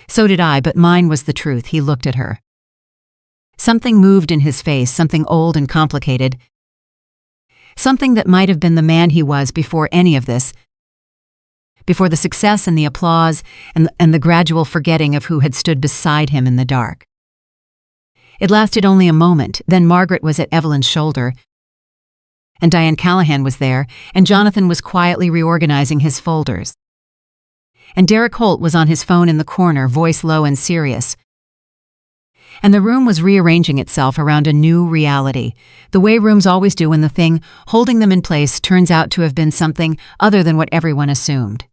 "So did I, but mine was the truth." He looked at her. Something moved in his face, something old and complicated, something that might have been the man he was before any of this, before the success and the applause and the gradual forgetting of who had stood beside him in the dark. It lasted only a moment. Then Margaret was at Evelyn's shoulder, and Diane Callahan was there, and Jonathan was quietly reorganizing his folders. And Derek Holt was on his phone in the corner, voice low and serious. And the room was rearranging itself around a new reality, the way rooms always do when the thing holding them in place turns out to have been something other than what everyone assumed.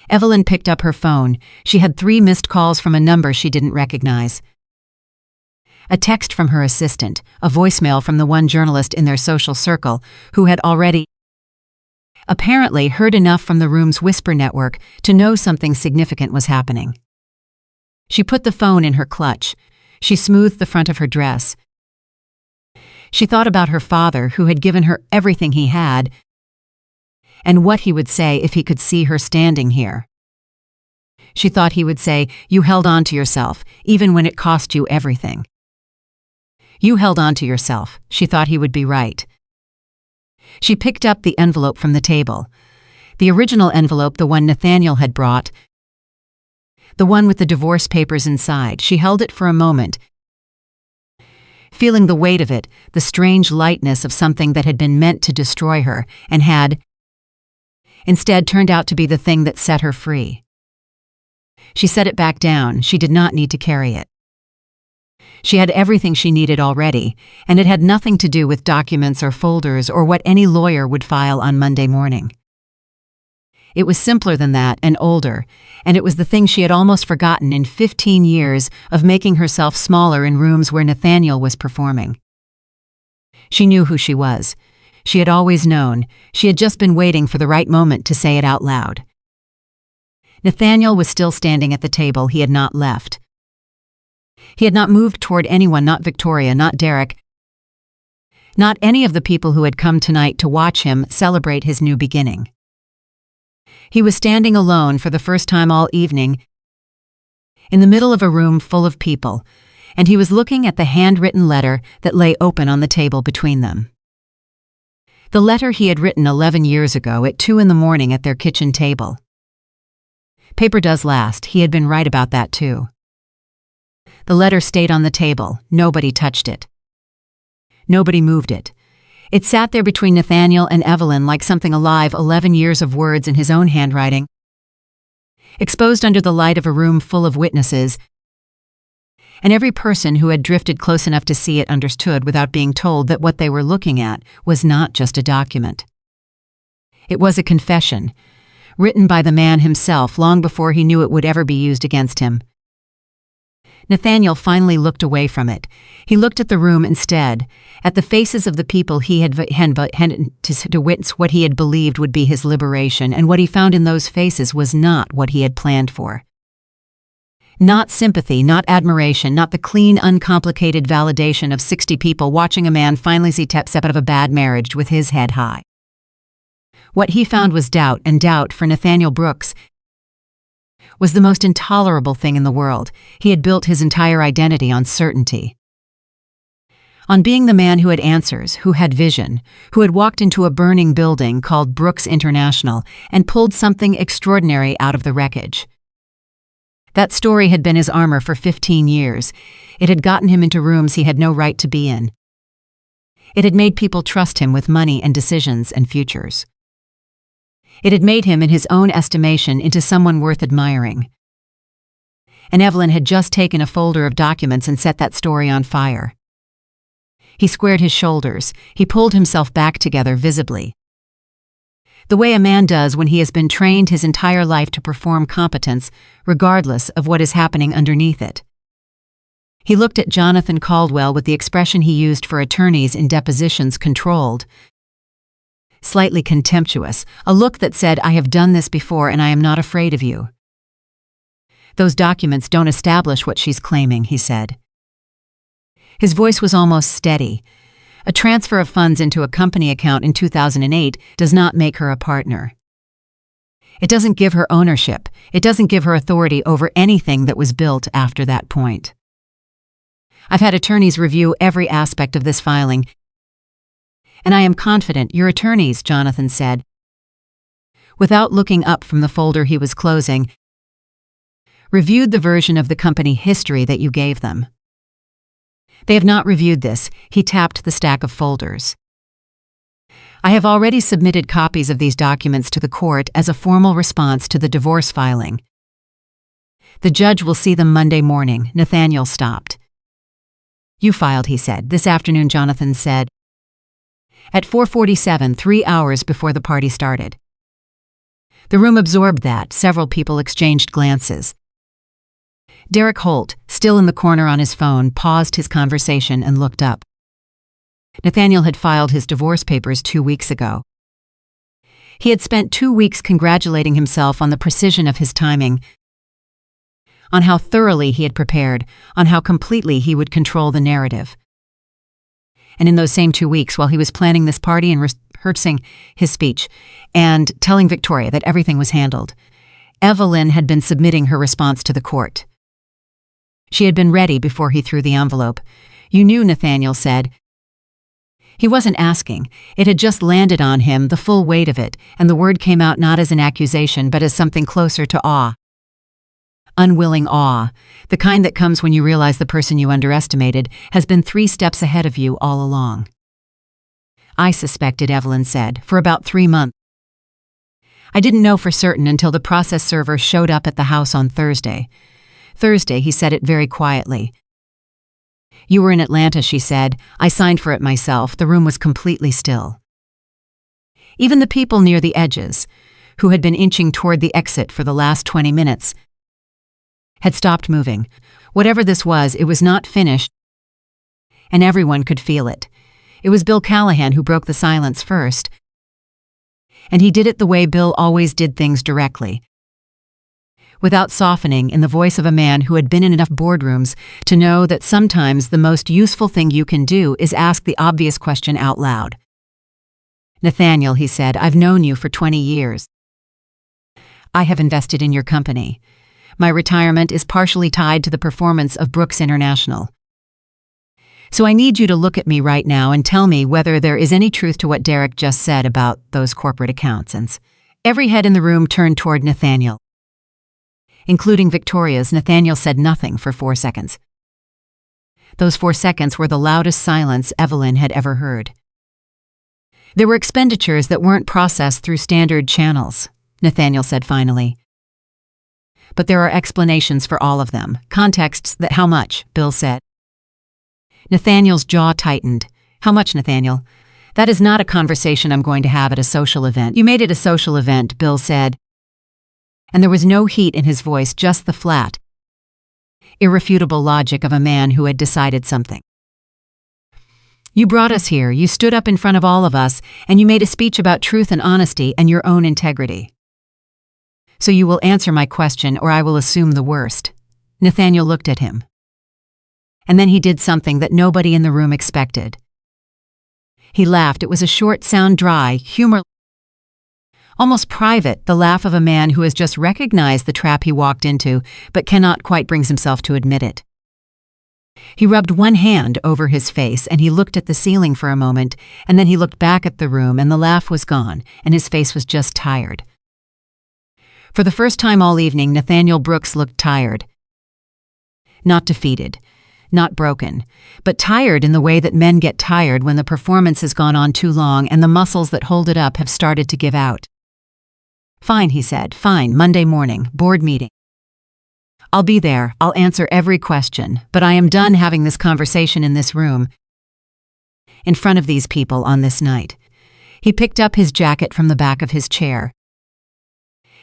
Evelyn picked up her phone. She had 3 missed calls from a number she didn't recognize. A text from her assistant, a voicemail from the one journalist in their social circle who had already, apparently, heard enough from the room's whisper network to know something significant was happening. She put the phone in her clutch. She smoothed the front of her dress. She thought about her father, who had given her everything he had, and what he would say if he could see her standing here. She thought he would say, "You held on to yourself, even when it cost you everything. You held on to yourself." She thought he would be right. She picked up the envelope from the table. The original envelope, the one Nathaniel had brought, the one with the divorce papers inside. She held it for a moment, feeling the weight of it, the strange lightness of something that had been meant to destroy her, and had, instead, turned out to be the thing that set her free. She set it back down. She did not need to carry it. She had everything she needed already, and it had nothing to do with documents or folders or what any lawyer would file on Monday morning. It was simpler than that and older, and it was the thing she had almost forgotten in 15 years of making herself smaller in rooms where Nathaniel was performing. She knew who she was. She had always known. She had just been waiting for the right moment to say it out loud. Nathaniel was still standing at the table. He had not left. He had not moved toward anyone, not Victoria, not Derek, not any of the people who had come tonight to watch him celebrate his new beginning. He was standing alone for the first time all evening, in the middle of a room full of people, and he was looking at the handwritten letter that lay open on the table between them. The letter he had written 11 years ago at 2 a.m. at their kitchen table. Paper does last. He had been right about that too. The letter stayed on the table. Nobody touched it. Nobody moved it. It sat there between Nathaniel and Evelyn like something alive, 11 years of words in his own handwriting, exposed under the light of a room full of witnesses, and every person who had drifted close enough to see it understood without being told that what they were looking at was not just a document. It was a confession, written by the man himself long before he knew it would ever be used against him. Nathaniel finally looked away from it. He looked at the room instead, at the faces of the people he had to witness what he had believed would be his liberation, and what he found in those faces was not what he had planned for. Not sympathy, not admiration, not the clean, uncomplicated validation of 60 people watching a man finally step out of a bad marriage with his head high. What he found was doubt, and doubt, for Nathaniel Brooks, was the most intolerable thing in the world. He had built his entire identity on certainty. On being the man who had answers, who had vision, who had walked into a burning building called Brooks International and pulled something extraordinary out of the wreckage. That story had been his armor for 15 years. It had gotten him into rooms he had no right to be in. It had made people trust him with money and decisions and futures. It had made him, in his own estimation, into someone worth admiring. And Evelyn had just taken a folder of documents and set that story on fire. He squared his shoulders. He pulled himself back together visibly, the way a man does when he has been trained his entire life to perform competence, regardless of what is happening underneath it. He looked at Jonathan Caldwell with the expression he used for attorneys in depositions: controlled, slightly contemptuous, a look that said, "I have done this before and I am not afraid of you." "Those documents don't establish what she's claiming," he said. His voice was almost steady. A transfer of funds into a company account in 2008 does not make her a partner. It doesn't give her ownership. It doesn't give her authority over anything that was built after that point. "I've had attorneys review every aspect of this filing, and I am confident your attorneys," Jonathan said, without looking up from the folder he was closing, "reviewed the version of the company history that you gave them. They have not reviewed this." He tapped the stack of folders. "I have already submitted copies of these documents to the court as a formal response to the divorce filing. The judge will see them Monday morning." Nathaniel stopped. "You filed," he said. "This afternoon," Jonathan said. "At 4:47, 3 hours before the party started." The room absorbed that. Several people exchanged glances. Derek Holt, still in the corner on his phone, paused his conversation and looked up. Nathaniel had filed his divorce papers 2 weeks ago. He had spent 2 weeks congratulating himself on the precision of his timing, on how thoroughly he had prepared, on how completely he would control the narrative. And in those same 2 weeks, while he was planning this party and rehearsing his speech and telling Victoria that everything was handled, Evelyn had been submitting her response to the court. She had been ready before he threw the envelope. "You knew," Nathaniel said. He wasn't asking. It had just landed on him, the full weight of it, and the word came out not as an accusation but as something closer to awe. Unwilling awe, the kind that comes when you realize the person you underestimated has been 3 steps ahead of you all along. "I suspected," Evelyn said, "for about 3 months. I didn't know for certain until the process server showed up at the house on Thursday." Thursday, he said it very quietly. You were in Atlanta, she said. I signed for it myself. The room was completely still. Even the people near the edges, who had been inching toward the exit for the last 20 minutes, had stopped moving. Whatever this was, it was not finished, and everyone could feel it. It was Bill Callahan who broke the silence first, and he did it the way Bill always did things, directly, without softening, in the voice of a man who had been in enough boardrooms to know that sometimes the most useful thing you can do is ask the obvious question out loud. Nathaniel, he said, I've known you for 20 years. I have invested in your company. My retirement is partially tied to the performance of Brooks International. So I need you to look at me right now and tell me whether there is any truth to what Derek just said about those corporate accountants. Every head in the room turned toward Nathaniel, including Victoria's. Nathaniel said nothing for 4 seconds. Those 4 seconds were the loudest silence Evelyn had ever heard. There were expenditures that weren't processed through standard channels, Nathaniel said finally. But there are explanations for all of them. Contexts that— How much? Bill said. Nathaniel's jaw tightened. How much, Nathaniel? That is not a conversation I'm going to have at a social event. You made it a social event, Bill said. And there was no heat in his voice, just the flat, irrefutable logic of a man who had decided something. You brought us here, you stood up in front of all of us, and you made a speech about truth and honesty and your own integrity. So you will answer my question, or I will assume the worst. Nathaniel looked at him. And then he did something that nobody in the room expected. He laughed. It was a short sound, dry, humor, almost private, the laugh of a man who has just recognized the trap he walked into, but cannot quite bring himself to admit it. He rubbed one hand over his face, and he looked at the ceiling for a moment, and then he looked back at the room, and the laugh was gone, and his face was just tired. For the first time all evening, Nathaniel Brooks looked tired. Not defeated, not broken, but tired in the way that men get tired when the performance has gone on too long and the muscles that hold it up have started to give out. Fine, he said, fine, Monday morning, board meeting. I'll be there, I'll answer every question, but I am done having this conversation in this room, in front of these people on this night. He picked up his jacket from the back of his chair.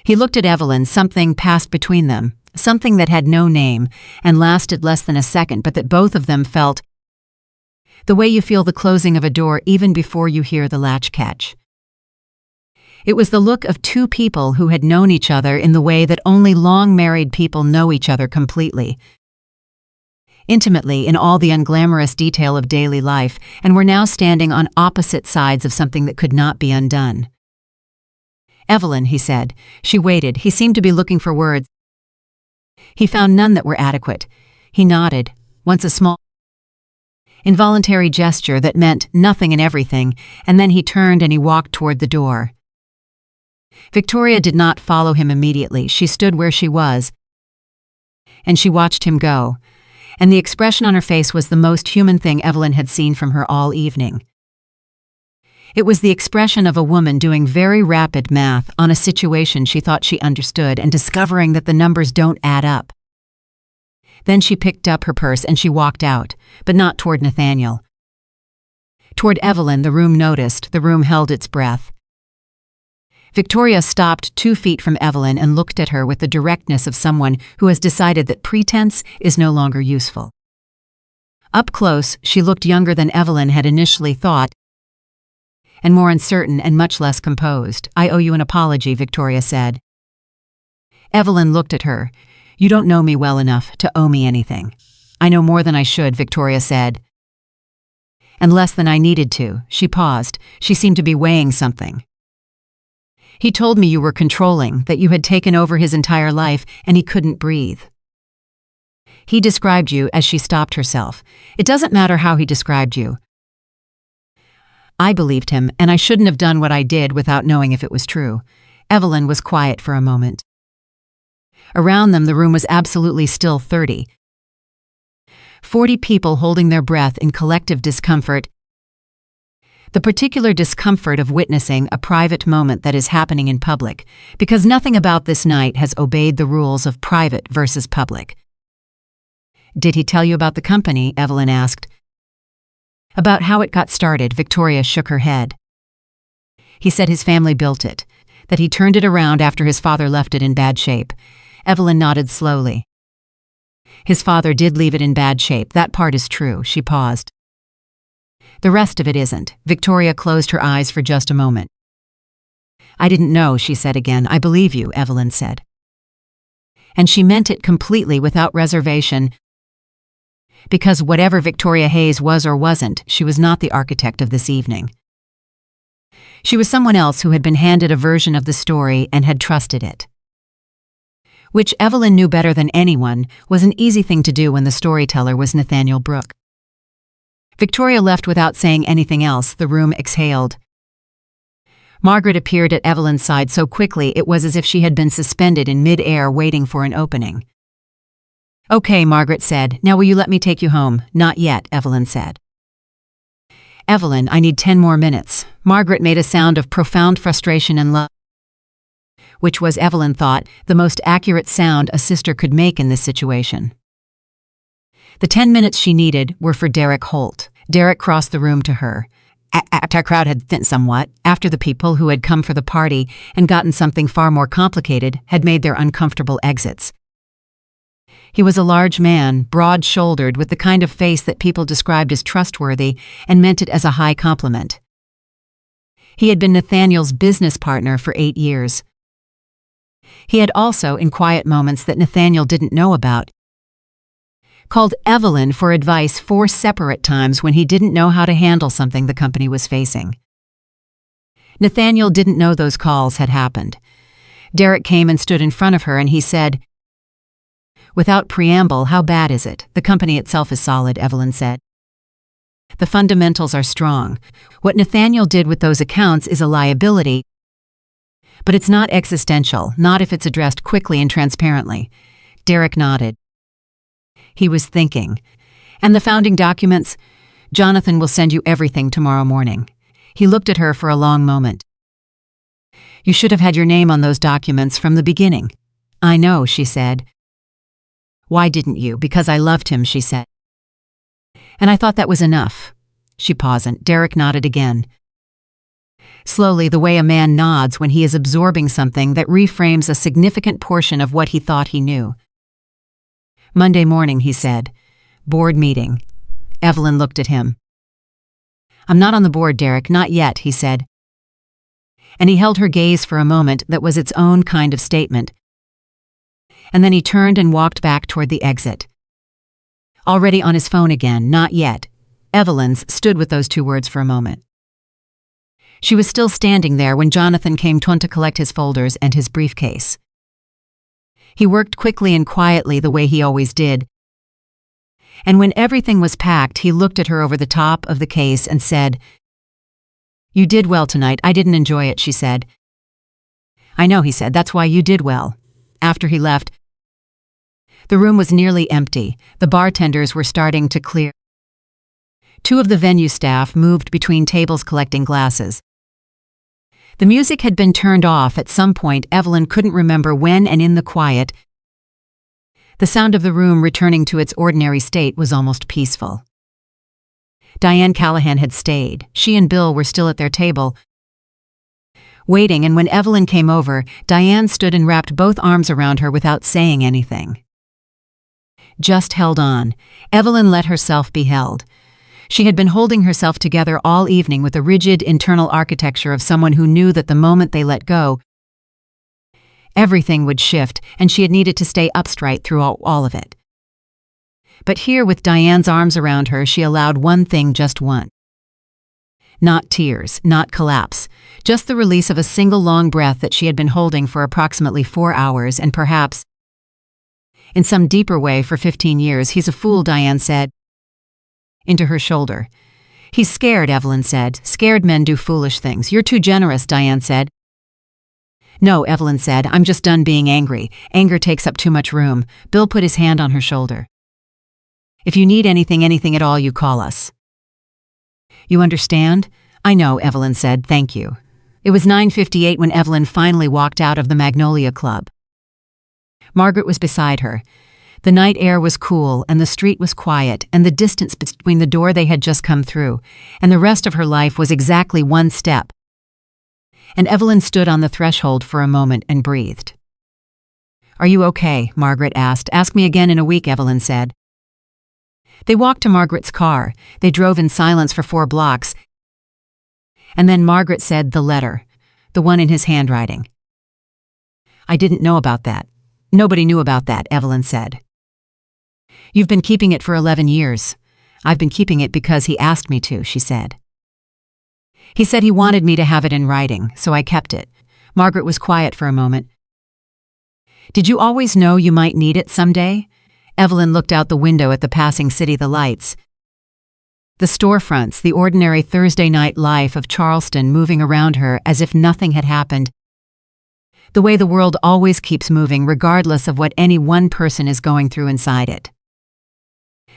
He looked at Evelyn. Something passed between them, something that had no name and lasted less than a second, but that both of them felt, the way you feel the closing of a door even before you hear the latch catch. It was the look of two people who had known each other in the way that only long-married people know each other completely, intimately, in all the unglamorous detail of daily life, and were now standing on opposite sides of something that could not be undone. Evelyn, he said. She waited. He seemed to be looking for words. He found none that were adequate. He nodded, once a small, involuntary gesture that meant nothing and everything, and then he turned and he walked toward the door. Victoria did not follow him immediately. She stood where she was, and she watched him go, and the expression on her face was the most human thing Evelyn had seen from her all evening. It was the expression of a woman doing very rapid math on a situation she thought she understood and discovering that the numbers don't add up. Then she picked up her purse and she walked out, but not toward Nathaniel. Toward Evelyn. The room noticed. The room held its breath. Victoria stopped 2 feet from Evelyn and looked at her with the directness of someone who has decided that pretense is no longer useful. Up close, she looked younger than Evelyn had initially thought, and more uncertain and much less composed. I owe you an apology, Victoria said. Evelyn looked at her. You don't know me well enough to owe me anything. I know more than I should, Victoria said. And less than I needed to. She paused. She seemed to be weighing something. He told me you were controlling, that you had taken over his entire life, and he couldn't breathe. He described you as— She stopped herself. It doesn't matter how he described you. I believed him, and I shouldn't have done what I did without knowing if it was true. Evelyn was quiet for a moment. Around them, the room was absolutely still. 30, 40 people holding their breath in collective discomfort. The particular discomfort of witnessing a private moment that is happening in public, because nothing about this night has obeyed the rules of private versus public. Did he tell you about the company? Evelyn asked. About how it got started, Victoria shook her head. He said his family built it, that he turned it around after his father left it in bad shape. Evelyn nodded slowly. His father did leave it in bad shape, that part is true. She paused. The rest of it isn't. Victoria closed her eyes for just a moment. I didn't know, she said again. I believe you, Evelyn said. And she meant it completely without reservation, because whatever Victoria Hayes was or wasn't, she was not the architect of this evening. She was someone else who had been handed a version of the story and had trusted it. Which Evelyn knew better than anyone was an easy thing to do when the storyteller was Nathaniel Brooke. Victoria left without saying anything else. The room exhaled. Margaret appeared at Evelyn's side so quickly it was as if she had been suspended in mid-air waiting for an opening. Okay, Margaret said. Now will you let me take you home? Not yet, Evelyn said. Evelyn, I need 10 more minutes. Margaret made a sound of profound frustration and love, which was, Evelyn thought, the most accurate sound a sister could make in this situation. The 10 minutes she needed were for Derek Holt. Derek crossed the room to her. After our crowd had thinned somewhat, after the people who had come for the party and gotten something far more complicated had made their uncomfortable exits. He was a large man, broad-shouldered, with the kind of face that people described as trustworthy and meant it as a high compliment. He had been Nathaniel's business partner for 8 years. He had also, in quiet moments that Nathaniel didn't know about, called Evelyn for advice 4 separate times when he didn't know how to handle something the company was facing. Nathaniel didn't know those calls had happened. Derek came and stood in front of her and he said, without preamble, how bad is it? The company itself is solid, Evelyn said. The fundamentals are strong. What Nathaniel did with those accounts is a liability, but it's not existential, not if it's addressed quickly and transparently. Derek nodded. He was thinking. And the founding documents? Jonathan will send you everything tomorrow morning. He looked at her for a long moment. You should have had your name on those documents from the beginning. I know, she said. Why didn't you? Because I loved him, she said. And I thought that was enough. She paused. Derek nodded again. Slowly, the way a man nods when he is absorbing something that reframes a significant portion of what he thought he knew. Monday morning, he said. Board meeting. Evelyn looked at him. I'm not on the board, Derek, not yet, he said. And he held her gaze for a moment that was its own kind of statement. And then he turned and walked back toward the exit. Already on his phone again, not yet. Evelyn's stood with those 2 words for a moment. She was still standing there when Jonathan came to collect his folders and his briefcase. He worked quickly and quietly the way he always did. And when everything was packed, he looked at her over the top of the case and said, You did well tonight. I didn't enjoy it, she said. I know, he said. That's why you did well. After he left, the room was nearly empty. The bartenders were starting to clear. 2 of the venue staff moved between tables collecting glasses. The music had been turned off at some point. Evelyn couldn't remember when, and in the quiet, the sound of the room returning to its ordinary state was almost peaceful. Diane Callahan had stayed. She and Bill were still at their table, waiting, and when Evelyn came over, Diane stood and wrapped both arms around her without saying anything. Just held on. Evelyn let herself be held. She had been holding herself together all evening with a rigid internal architecture of someone who knew that the moment they let go, everything would shift, and she had needed to stay upstraight through all of it. But here, with Diane's arms around her, she allowed one thing, just one. Not tears, not collapse, just the release of a single long breath that she had been holding for approximately 4 hours, and perhaps, in some deeper way, for 15 years. He's a fool, Diane said, into her shoulder. He's scared, Evelyn said. Scared men do foolish things. You're too generous, Diane said. No, Evelyn said. I'm just done being angry. Anger takes up too much room. Bill put his hand on her shoulder. If you need anything at all, you call us. You understand? I know, Evelyn said. Thank you. It was 9:58 when Evelyn finally walked out of the Magnolia Club. Margaret was beside her. The night air was cool, and the street was quiet, and the distance between the door they had just come through and the rest of her life was exactly one step. And Evelyn stood on the threshold for a moment and breathed. "Are you okay?" Margaret asked. "Ask me again in a week," Evelyn said. They walked to Margaret's car. They drove in silence for 4 blocks. And then Margaret said, "The letter. The one in his handwriting." "I didn't know about that." "Nobody knew about that," Evelyn said. "You've been keeping it for 11 years. "I've been keeping it because he asked me to," she said. "He said he wanted me to have it in writing, so I kept it." Margaret was quiet for a moment. "Did you always know you might need it someday?" Evelyn looked out the window at the passing city, the lights, the storefronts, the ordinary Thursday night life of Charleston moving around her as if nothing had happened. The way the world always keeps moving regardless of what any one person is going through inside it.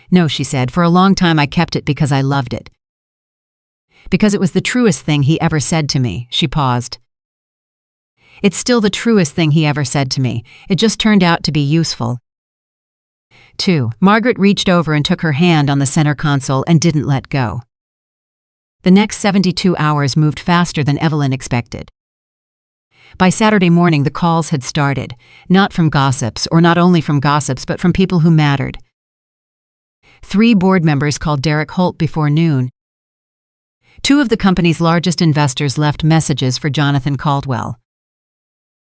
"No," she said, "for a long time I kept it because I loved it. Because it was the truest thing he ever said to me." She paused. "It's still the truest thing he ever said to me. It just turned out to be useful." 2. Margaret reached over and took her hand on the center console and didn't let go. The next 72 hours moved faster than Evelyn expected. By Saturday morning, the calls had started, not from gossips, or not only from gossips, but from people who mattered. 3 board members called Derek Holt before noon. 2 of the company's largest investors left messages for Jonathan Caldwell.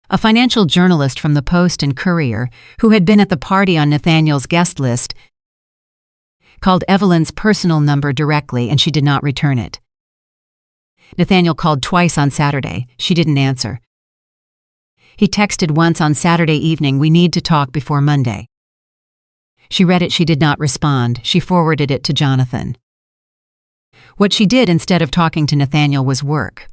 A financial journalist from the Post and Courier, who had been at the party on Nathaniel's guest list, called Evelyn's personal number directly, and she did not return it. Nathaniel called twice on Saturday. She didn't answer. He texted once on Saturday evening, "We need to talk before Monday." She read it. She did not respond. She forwarded it to Jonathan. What she did instead of talking to Nathaniel was work.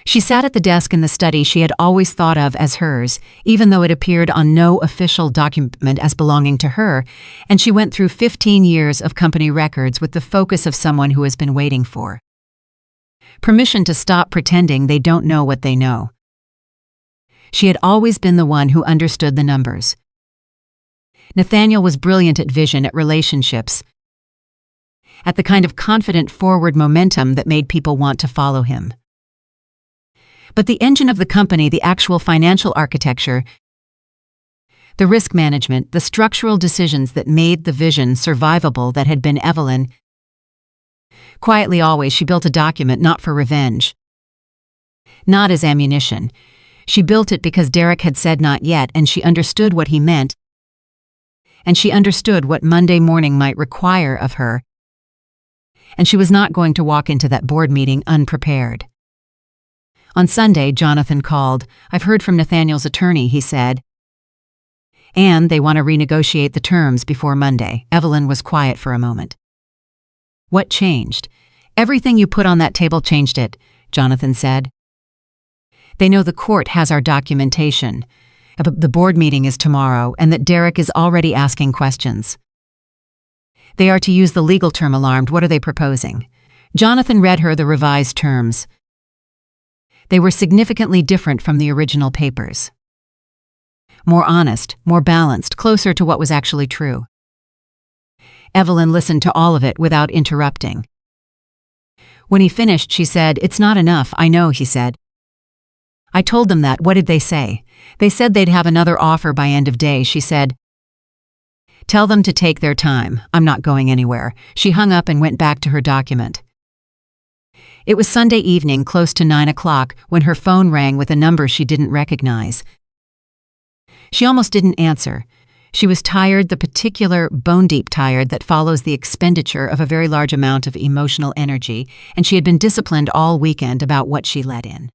She sat at the desk in the study she had always thought of as hers, even though it appeared on no official document as belonging to her, and she went through 15 years of company records with the focus of someone who has been waiting for permission to stop pretending they don't know what they know. She had always been the one who understood the numbers. Nathaniel was brilliant at vision, at relationships, at the kind of confident forward momentum that made people want to follow him. But the engine of the company, the actual financial architecture, the risk management, the structural decisions that made the vision survivable, that had been Evelyn. Quietly always, she built a document not for revenge, not as ammunition. She built it because Derek had said not yet, and she understood what he meant, and she understood what Monday morning might require of her, and she was not going to walk into that board meeting unprepared. On Sunday, Jonathan called. "I've heard from Nathaniel's attorney," he said, "and they want to renegotiate the terms before Monday." Evelyn was quiet for a moment. "What changed?" "Everything you put on that table changed it," Jonathan said. "They know the court has our documentation. The board meeting is tomorrow, and that Derek is already asking questions. They are to use the legal term alarmed. What are they proposing?" Jonathan read her the revised terms. They were significantly different from the original papers. More honest, more balanced, closer to what was actually true. Evelyn listened to all of it without interrupting. When he finished, she said, "It's not enough, I know," he said. "I told them that. What did they say?" "They said they'd have another offer by end of day," she said. "Tell them to take their time. I'm not going anywhere." She hung up and went back to her document. It was Sunday evening, close to 9 o'clock, when her phone rang with a number she didn't recognize. She almost didn't answer. She was tired, the particular bone-deep tired that follows the expenditure of a very large amount of emotional energy, and she had been disciplined all weekend about what she let in.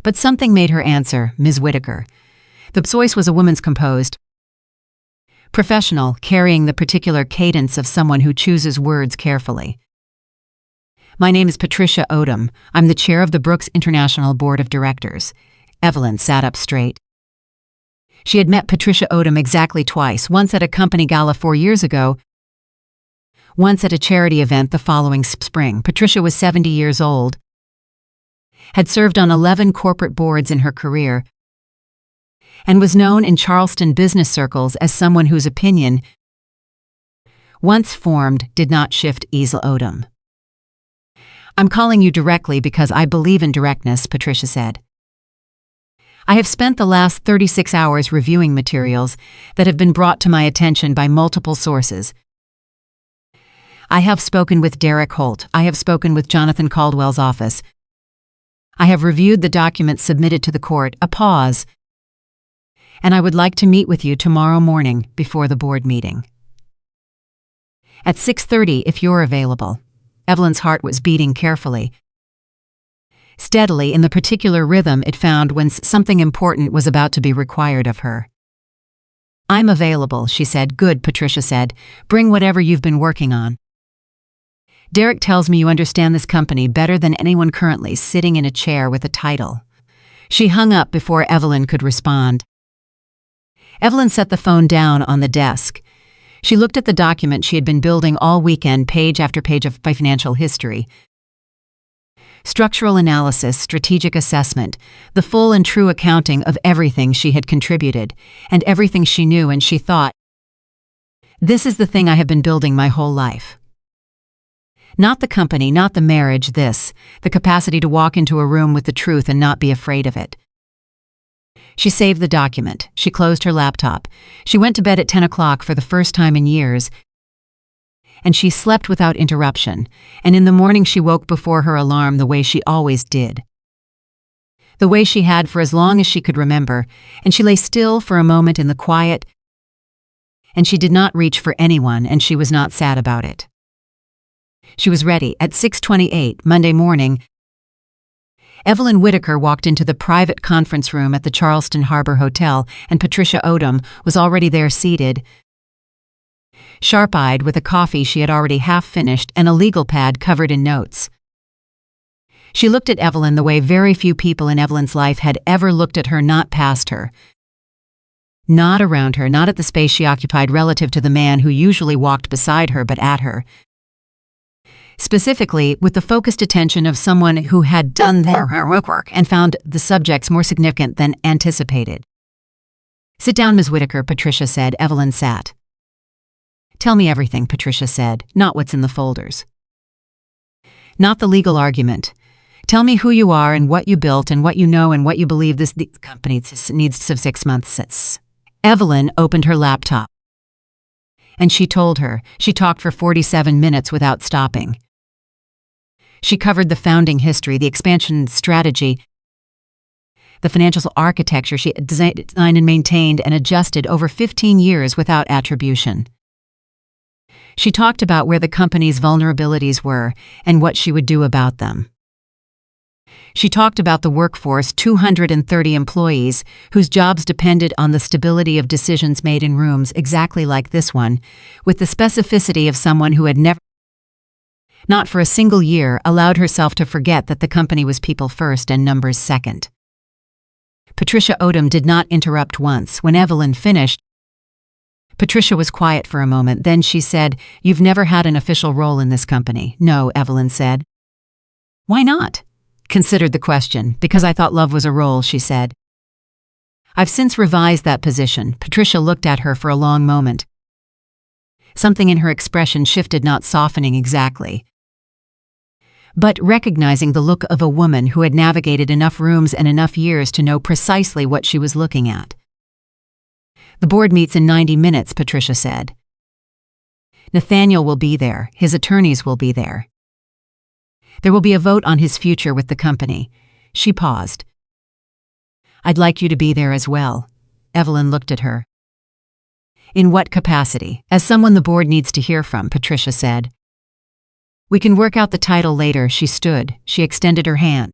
But something made her answer, "Ms. Whitaker." The voice was a woman's, composed, professional, carrying the particular cadence of someone who chooses words carefully. "My name is Patricia Odom. I'm the chair of the Brooks International Board of Directors." Evelyn sat up straight. She had met Patricia Odom exactly twice, once at a company gala 4 years ago, once at a charity event the following spring. Patricia was 70 years old, had served on 11 corporate boards in her career, and was known in Charleston business circles as someone whose opinion, once formed, did not shift easily. Odom. "I'm calling you directly because I believe in directness," Patricia said. "I have spent the last 36 hours reviewing materials that have been brought to my attention by multiple sources. I have spoken with Derek Holt. I have spoken with Jonathan Caldwell's office. I have reviewed the documents submitted to the court." A pause. "And I would like to meet with you tomorrow morning before the board meeting. At 6:30 if you're available." Evelyn's heart was beating carefully, steadily in the particular rhythm it found when something important was about to be required of her. "I'm available," she said. "Good," Patricia said. "Bring whatever you've been working on. Derek tells me you understand this company better than anyone currently sitting in a chair with a title." She hung up before Evelyn could respond. Evelyn set the phone down on the desk. She looked at the document she had been building all weekend, page after page of financial history, structural analysis, strategic assessment, the full and true accounting of everything she had contributed, and everything she knew, and she thought, "This is the thing I have been building my whole life. Not the company, not the marriage, the capacity to walk into a room with the truth and not be afraid of it." She saved the document. She closed her laptop. She went to bed at 10 o'clock for the first time in years, and she slept without interruption, and in the morning she woke before her alarm the way she always did. The way she had for as long as she could remember, and she lay still for a moment in the quiet, and she did not reach for anyone, and she was not sad about it. She was ready. At 6:28, Monday morning, Evelyn Whitaker walked into the private conference room at the Charleston Harbor Hotel, and Patricia Odom was already there, seated, sharp-eyed, with a coffee she had already half finished and a legal pad covered in notes. She looked at Evelyn the way very few people in Evelyn's life had ever looked at her, not past her, not around her, not at the space she occupied relative to the man who usually walked beside her, but at her. Specifically, with the focused attention of someone who had done their work and found the subjects more significant than anticipated. "Sit down, Ms. Whitaker," Patricia said. Evelyn sat. "Tell me everything," Patricia said, "not what's in the folders. Not the legal argument. Tell me who you are and what you built and what you know and what you believe this company needs of 6 months." Evelyn opened her laptop, and she told her. She talked for 47 minutes without stopping. She covered the founding history, the expansion strategy, the financial architecture she had designed and maintained and adjusted over 15 years without attribution. She talked about where the company's vulnerabilities were and what she would do about them. She talked about the workforce, 230 employees, whose jobs depended on the stability of decisions made in rooms exactly like this one, with the specificity of someone who had never, not for a single year, allowed herself to forget that the company was people first and numbers second. Patricia Odom did not interrupt once. When Evelyn finished, Patricia was quiet for a moment. Then she said, "You've never had an official role in this company." "No," Evelyn said. "Why not?" Considered the question. "Because I thought love was a role," she said. "I've since revised that position." Patricia looked at her for a long moment. Something in her expression shifted, not softening exactly, but recognizing the look of a woman who had navigated enough rooms and enough years to know precisely what she was looking at. "The board meets in 90 minutes, Patricia said. "Nathaniel will be there. His attorneys will be there. There will be a vote on his future with the company." She paused. "I'd like you to be there as well." Evelyn looked at her. "In what capacity?" "As someone the board needs to hear from," Patricia said. "We can work out the title later." She stood. She extended her hand.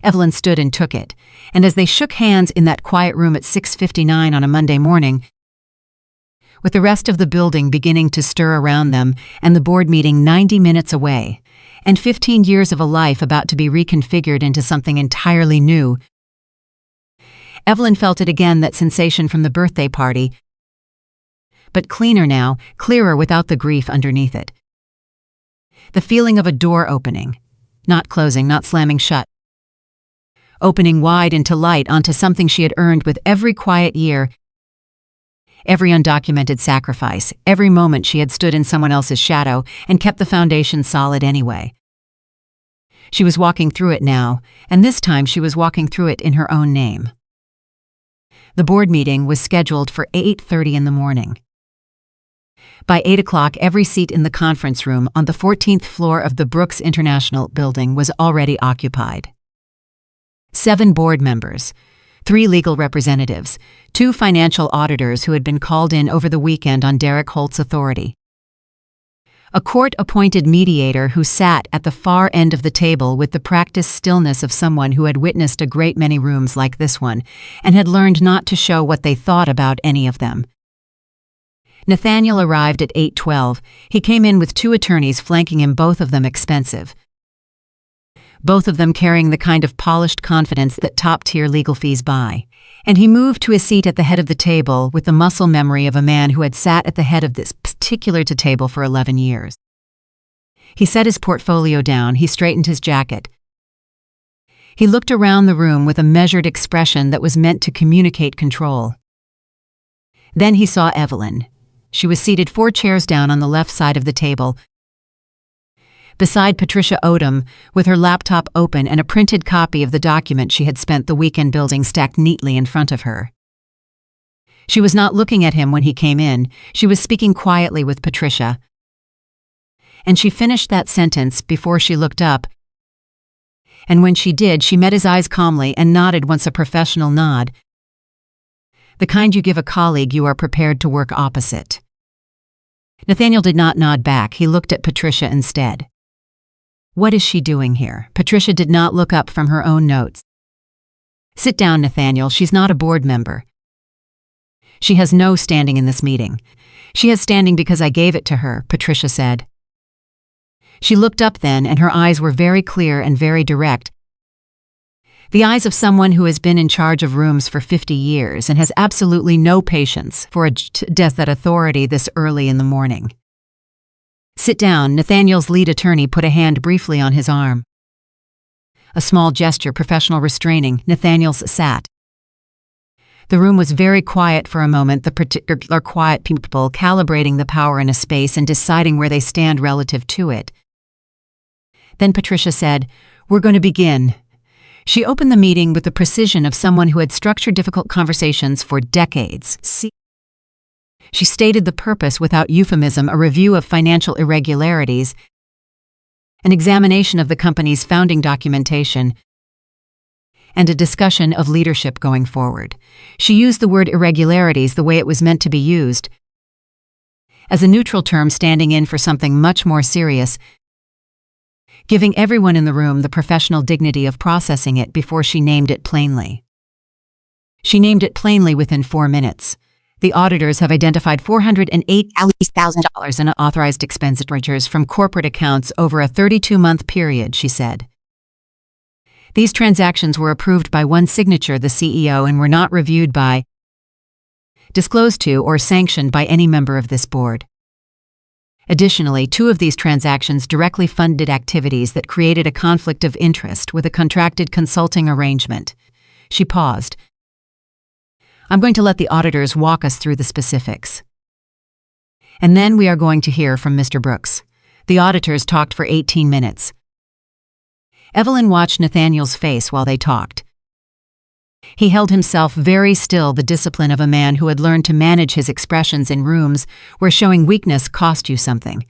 Evelyn stood and took it, and as they shook hands in that quiet room at 6:59 on a Monday morning, with the rest of the building beginning to stir around them and the board meeting 90 minutes away, and 15 years of a life about to be reconfigured into something entirely new, Evelyn felt it again, that sensation from the birthday party, but cleaner now, clearer without the grief underneath it. The feeling of a door opening, not closing, not slamming shut. opening wide into light onto something she had earned with every quiet year, every undocumented sacrifice, every moment she had stood in someone else's shadow and kept the foundation solid anyway. She was walking through it now, and this time she was walking through it in her own name. The board meeting was scheduled for 8:30 in the morning. By 8 o'clock, every seat in the conference room on the 14th floor of the Brooks International building was already occupied. 7 board members, 3 legal representatives, 2 financial auditors who had been called in over the weekend on Derek Holt's authority, a court-appointed mediator who sat at the far end of the table with the practiced stillness of someone who had witnessed a great many rooms like this one and had learned not to show what they thought about any of them. Nathaniel arrived at 8:12. He came in with 2 attorneys flanking him, both of them expensive, both of them carrying the kind of polished confidence that top-tier legal fees buy. And he moved to his seat at the head of the table with the muscle memory of a man who had sat at the head of this particular table for 11 years. He set his portfolio down, he straightened his jacket. He looked around the room with a measured expression that was meant to communicate control. Then he saw Evelyn. She was seated 4 chairs down on the left side of the table, beside Patricia Odom, with her laptop open and a printed copy of the document she had spent the weekend building stacked neatly in front of her. She was not looking at him when he came in. She was speaking quietly with Patricia. And she finished that sentence before she looked up. And when she did, she met his eyes calmly and nodded once, a professional nod, the kind you give a colleague you are prepared to work opposite. Nathaniel did not nod back. He looked at Patricia instead. What is she doing here? Patricia did not look up from her own notes. Sit down, Nathaniel. She's not a board member. She has no standing in this meeting. She has standing because I gave it to her, Patricia said. She looked up then, and her eyes were very clear and very direct. The eyes of someone who has been in charge of rooms for 50 years and has absolutely no patience for a death at authority this early in the morning. Sit down. Nathaniel's lead attorney put a hand briefly on his arm. A small gesture, professional restraining. Nathaniel sat. The room was very quiet for a moment, the particular quiet people calibrating the power in a space and deciding where they stand relative to it. Then Patricia said, "We're going to begin." She opened the meeting with the precision of someone who had structured difficult conversations for decades. She stated the purpose without euphemism: a review of financial irregularities, an examination of the company's founding documentation, and a discussion of leadership going forward. She used the word irregularities the way it was meant to be used, as a neutral term standing in for something much more serious, giving everyone in the room the professional dignity of processing it before she named it plainly. She named it plainly within 4 minutes. The auditors have identified $408,000 in unauthorized expenditures from corporate accounts over a 32-month period, she said. These transactions were approved by one signature, the CEO, and were not reviewed by, disclosed to, or sanctioned by any member of this board. Additionally, 2 of these transactions directly funded activities that created a conflict of interest with a contracted consulting arrangement. She paused. I'm going to let the auditors walk us through the specifics. And then we are going to hear from Mr. Brooks. The auditors talked for 18 minutes. Evelyn watched Nathaniel's face while they talked. He held himself very still, the discipline of a man who had learned to manage his expressions in rooms where showing weakness cost you something.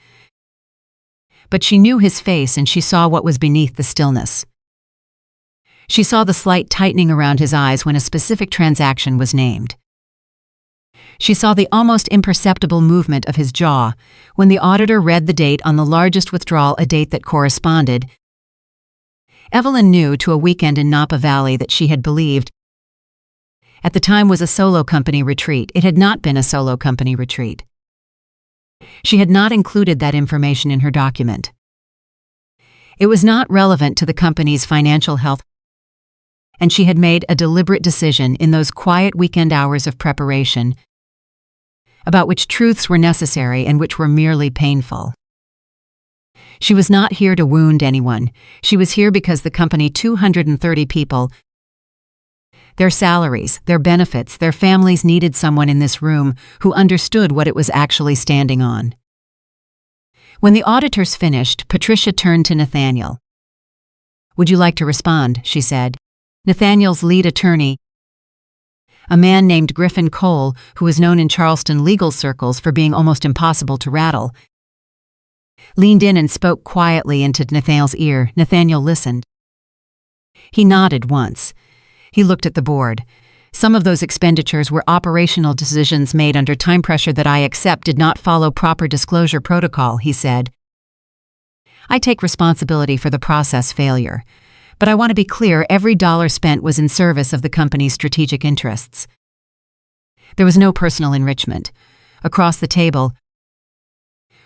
But she knew his face, and she saw what was beneath the stillness. She saw the slight tightening around his eyes when a specific transaction was named. She saw the almost imperceptible movement of his jaw when the auditor read the date on the largest withdrawal, a date that corresponded. Evelyn knew to a weekend in Napa Valley that she had believed at the time was a solo company retreat. It had not been a solo company retreat. She had not included that information in her document. It was not relevant to the company's financial health, and she had made a deliberate decision in those quiet weekend hours of preparation about which truths were necessary and which were merely painful. She was not here to wound anyone. She was here because the company, 230 people, Their salaries, their benefits, their families needed someone in this room who understood what it was actually standing on. When the auditors finished, Patricia turned to Nathaniel. "Would you like to respond?" she said. Nathaniel's lead attorney, a man named Griffin Cole, who was known in Charleston legal circles for being almost impossible to rattle, leaned in and spoke quietly into Nathaniel's ear. Nathaniel listened. He nodded once. He looked at the board. "Some of those expenditures were operational decisions made under time pressure that I accept did not follow proper disclosure protocol," he said. "I take responsibility for the process failure. But I want to be clear, every dollar spent was in service of the company's strategic interests. There was no personal enrichment." Across the table,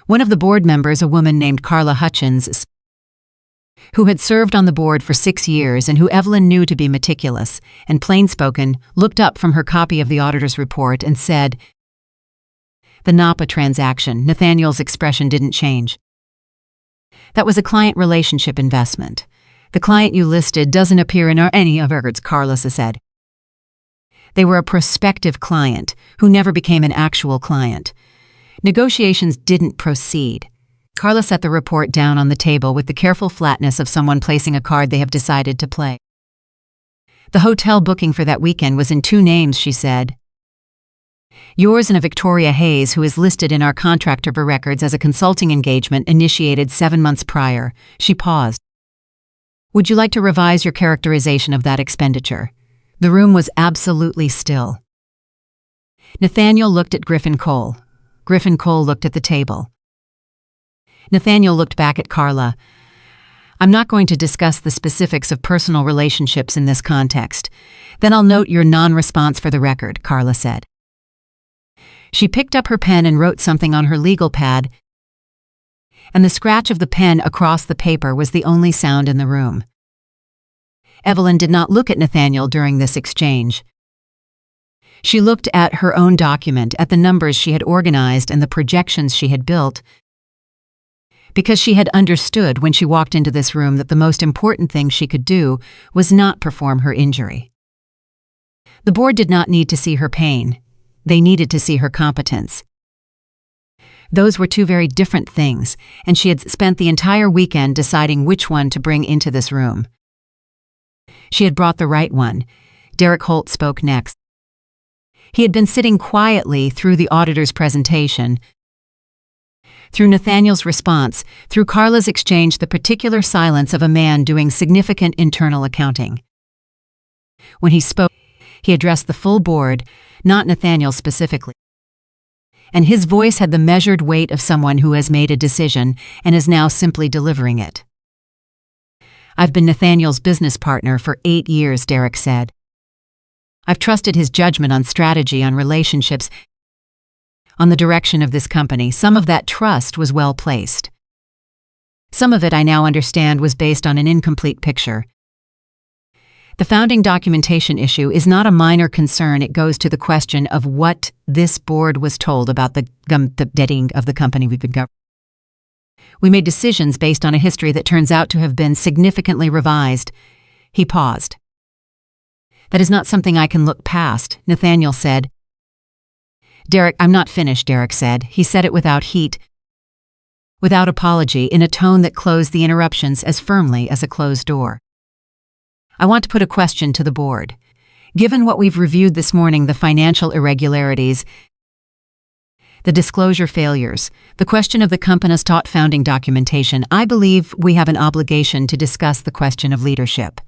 one of the board members, a woman named Carla Hutchins, who had served on the board for 6 years and who Evelyn knew to be meticulous and plain-spoken, looked up from her copy of the auditor's report and said, "The Napa transaction." Nathaniel's expression didn't change. "That was a client relationship investment. The client you listed doesn't appear in any of our records," Carla said. "They were a prospective client who never became an actual client. Negotiations didn't proceed." Carla set the report down on the table with the careful flatness of someone placing a card they have decided to play. "The hotel booking for that weekend was in 2 names," she said. "Yours and a Victoria Hayes, who is listed in our contractor for records as a consulting engagement initiated 7 months prior." She paused. "Would you like to revise your characterization of that expenditure?" The room was absolutely still. Nathaniel looked at Griffin Cole. Griffin Cole looked at the table. Nathaniel looked back at Carla. "I'm not going to discuss the specifics of personal relationships in this context. Then I'll note your non-response for the record," Carla said. She picked up her pen and wrote something on her legal pad, and the scratch of the pen across the paper was the only sound in the room. Evelyn did not look at Nathaniel during this exchange. She looked at her own document, at the numbers she had organized and the projections she had built, because she had understood when she walked into this room that the most important thing she could do was not perform her injury. The board did not need to see her pain. They needed to see her competence. Those were 2 very different things, and she had spent the entire weekend deciding which one to bring into this room. She had brought the right one. Derek Holt spoke next. He had been sitting quietly through the auditor's presentation, through Nathaniel's response, through Carla's exchange, the particular silence of a man doing significant internal accounting. When he spoke, he addressed the full board, not Nathaniel specifically. And his voice had the measured weight of someone who has made a decision and is now simply delivering it. "I've been Nathaniel's business partner for 8 years, Derek said. I've trusted his judgment on strategy, on relationships, on the direction of this company. Some of that trust was well placed. Some of it, I now understand, was based on an incomplete picture. The founding documentation issue is not a minor concern. It goes to the question of what this board was told about the dating of the company we've been governing. We made decisions based on a history that turns out to have been significantly revised." He paused. "That is not something I can look past," Nathaniel said. "Derek, I'm not finished," Derek said. He said it without heat, without apology, in a tone that closed the interruptions as firmly as a closed door. "I want to put a question to the board. Given what we've reviewed this morning, the financial irregularities, the disclosure failures, the question of the company's taught founding documentation, I believe we have an obligation to discuss the question of leadership.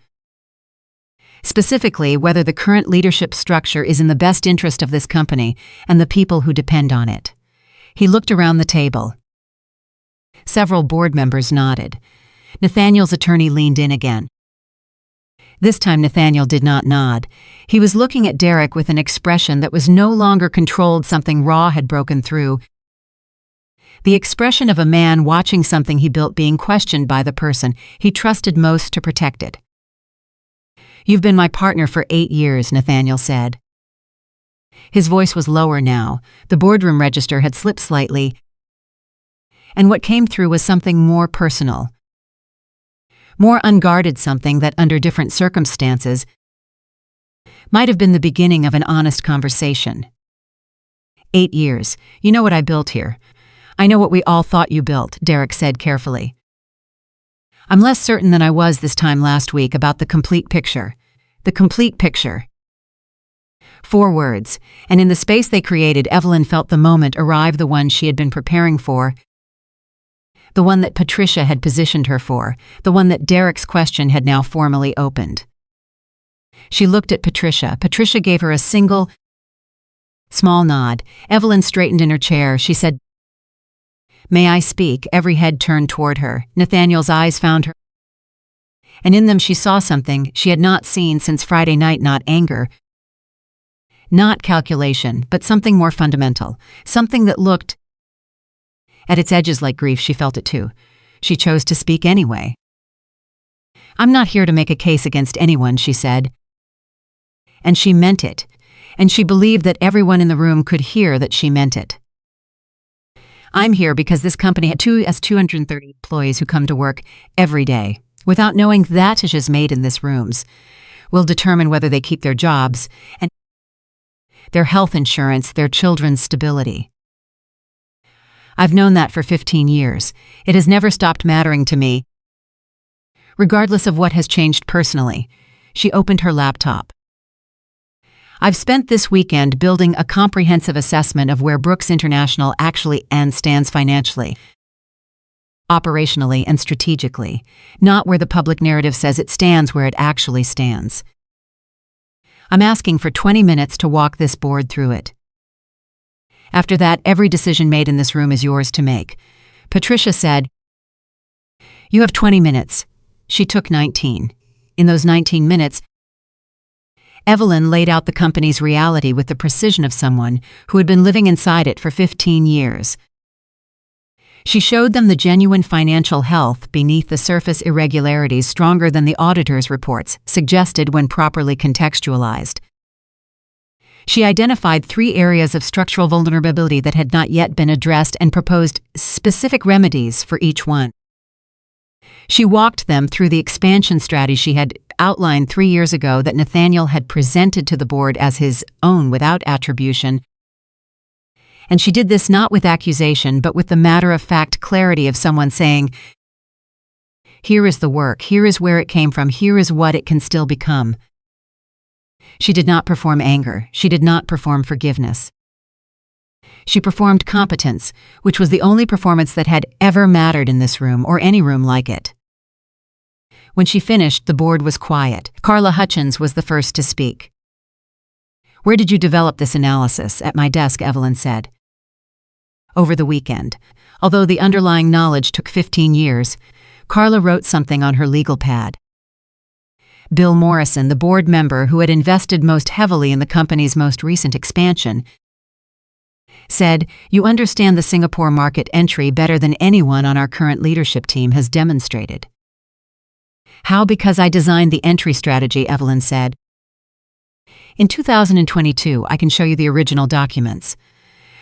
Specifically, whether the current leadership structure is in the best interest of this company and the people who depend on it." He looked around the table. Several board members nodded. Nathaniel's attorney leaned in again. This time Nathaniel did not nod. He was looking at Derek with an expression that was no longer controlled. Something raw had broken through. The expression of a man watching something he built being questioned by the person he trusted most to protect it. "You've been my partner for 8 years, Nathaniel said." His voice was lower now. The boardroom register had slipped slightly, and what came through was something more personal, more unguarded, something that, under different circumstances, Might have been the beginning of an honest conversation. 8 years. You know what I built here. I know what we all thought you built, Derek said carefully. I'm less certain than I was this time last week about the complete picture. The complete picture. 4 words, and in the space they created, Evelyn felt the moment arrive, the one she had been preparing for, the one that Patricia had positioned her for, the one that Derek's question had now formally opened. She looked at Patricia. Patricia gave her a single, small nod. Evelyn straightened in her chair. She said, "May I speak?" Every head turned toward her. Nathaniel's eyes found her, and in them she saw something she had not seen since Friday night. Not anger, not calculation, but something more fundamental, something that looked at its edges like grief. She felt it too. She chose to speak anyway. "I'm not here to make a case against anyone," she said. And she meant it, and she believed that everyone in the room could hear that she meant it. "I'm here because this company has 230 employees who come to work every day. Without knowing that decisions made in this rooms will determine whether they keep their jobs and their health insurance, their children's stability. I've known that for 15 years. It has never stopped mattering to me, regardless of what has changed personally." She opened her laptop. "I've spent this weekend building a comprehensive assessment of where Brooks International actually stands financially, operationally, and strategically, not where the public narrative says it stands, where it actually stands. I'm asking for 20 minutes to walk this board through it. After that, every decision made in this room is yours to make." Patricia said, "You have 20 minutes. She took 19. In those 19 minutes, Evelyn laid out the company's reality with the precision of someone who had been living inside it for 15 years. She showed them the genuine financial health beneath the surface irregularities, stronger than the auditor's reports suggested when properly contextualized. She identified 3 areas of structural vulnerability that had not yet been addressed and proposed specific remedies for each one. She walked them through the expansion strategy she had outlined 3 years ago that Nathaniel had presented to the board as his own without attribution. And she did this not with accusation, but with the matter-of-fact clarity of someone saying, "Here is the work, here is where it came from, here is what it can still become." She did not perform anger. She did not perform forgiveness. She performed competence, which was the only performance that had ever mattered in this room or any room like it. When she finished, the board was quiet. Carla Hutchins was the first to speak. "Where did you develop this analysis?" "At my desk," Evelyn said. "Over the weekend." Although the underlying knowledge took 15 years, Carla wrote something on her legal pad. Bill Morrison, the board member who had invested most heavily in the company's most recent expansion, said, "You understand the Singapore market entry better than anyone on our current leadership team has demonstrated." "How?" "Because I designed the entry strategy," Evelyn said. "In 2022, I can show you the original documents."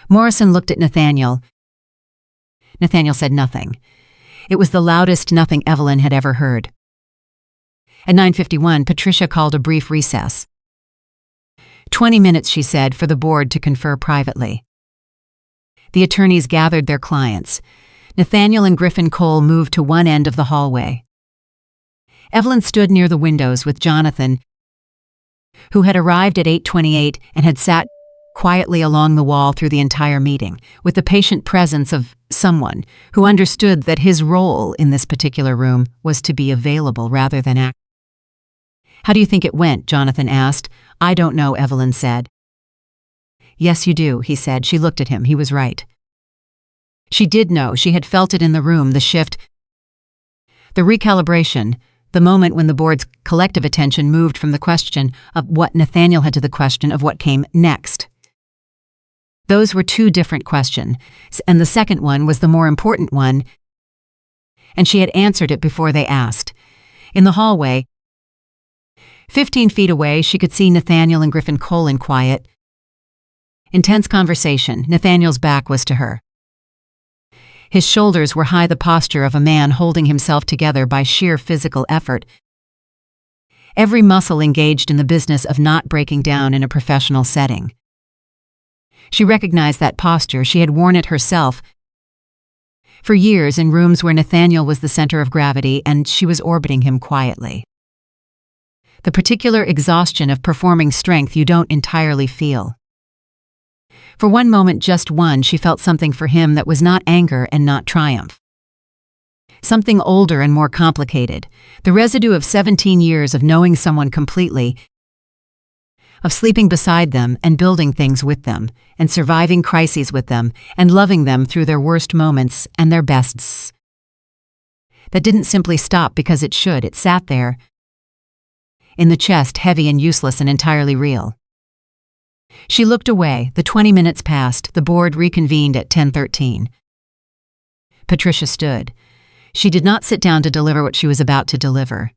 Morrison looked at Nathaniel. Nathaniel said nothing. It was the loudest nothing Evelyn had ever heard. At 9:51, Patricia called a brief recess. 20 minutes, she said, for the board to confer privately. The attorneys gathered their clients. Nathaniel and Griffin Cole moved to one end of the hallway. Evelyn stood near the windows with Jonathan, who had arrived at 8:28 and had sat quietly along the wall through the entire meeting, with the patient presence of someone who understood that his role in this particular room was to be available rather than act. "How do you think it went?" Jonathan asked. "I don't know," Evelyn said. "Yes, you do," he said. She looked at him. He was right. She did know. She had felt it in the room, the shift, the recalibration, the moment when the board's collective attention moved from the question of what Nathaniel had to the question of what came next. Those were two different questions, and the second one was the more important one, and she had answered it before they asked. In the hallway, 15 feet away, she could see Nathaniel and Griffin Cole in quiet, intense conversation. Nathaniel's back was to her. His shoulders were high, the posture of a man holding himself together by sheer physical effort. every muscle engaged in the business of not breaking down in a professional setting. She recognized that posture. She had worn it herself for years in rooms where Nathaniel was the center of gravity and she was orbiting him quietly. The particular exhaustion of performing strength you don't entirely feel. For one moment, just one, she felt something for him that was not anger and not triumph. Something older and more complicated, the residue of 17 years of knowing someone completely, of sleeping beside them and building things with them, and surviving crises with them, and loving them through their worst moments and their bests. That didn't simply stop because it should, it sat there, in the chest, heavy and useless and entirely real. She looked away. The 20 minutes passed. The board reconvened at 10:13. Patricia stood. She did not sit down to deliver what she was about to deliver.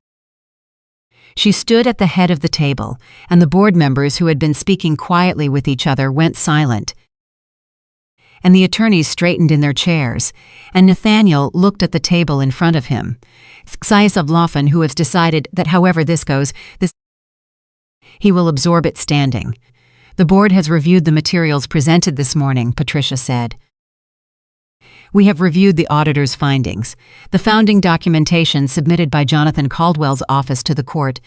She stood at the head of the table, and the board members who had been speaking quietly with each other went silent. And the attorneys straightened in their chairs, and Nathaniel looked at the table in front of him. Isabella, who has decided that however this goes, he will absorb it standing. The board has reviewed the materials presented this morning, Patricia said. We have reviewed the auditor's findings, the founding documentation submitted by Jonathan Caldwell's office to the court,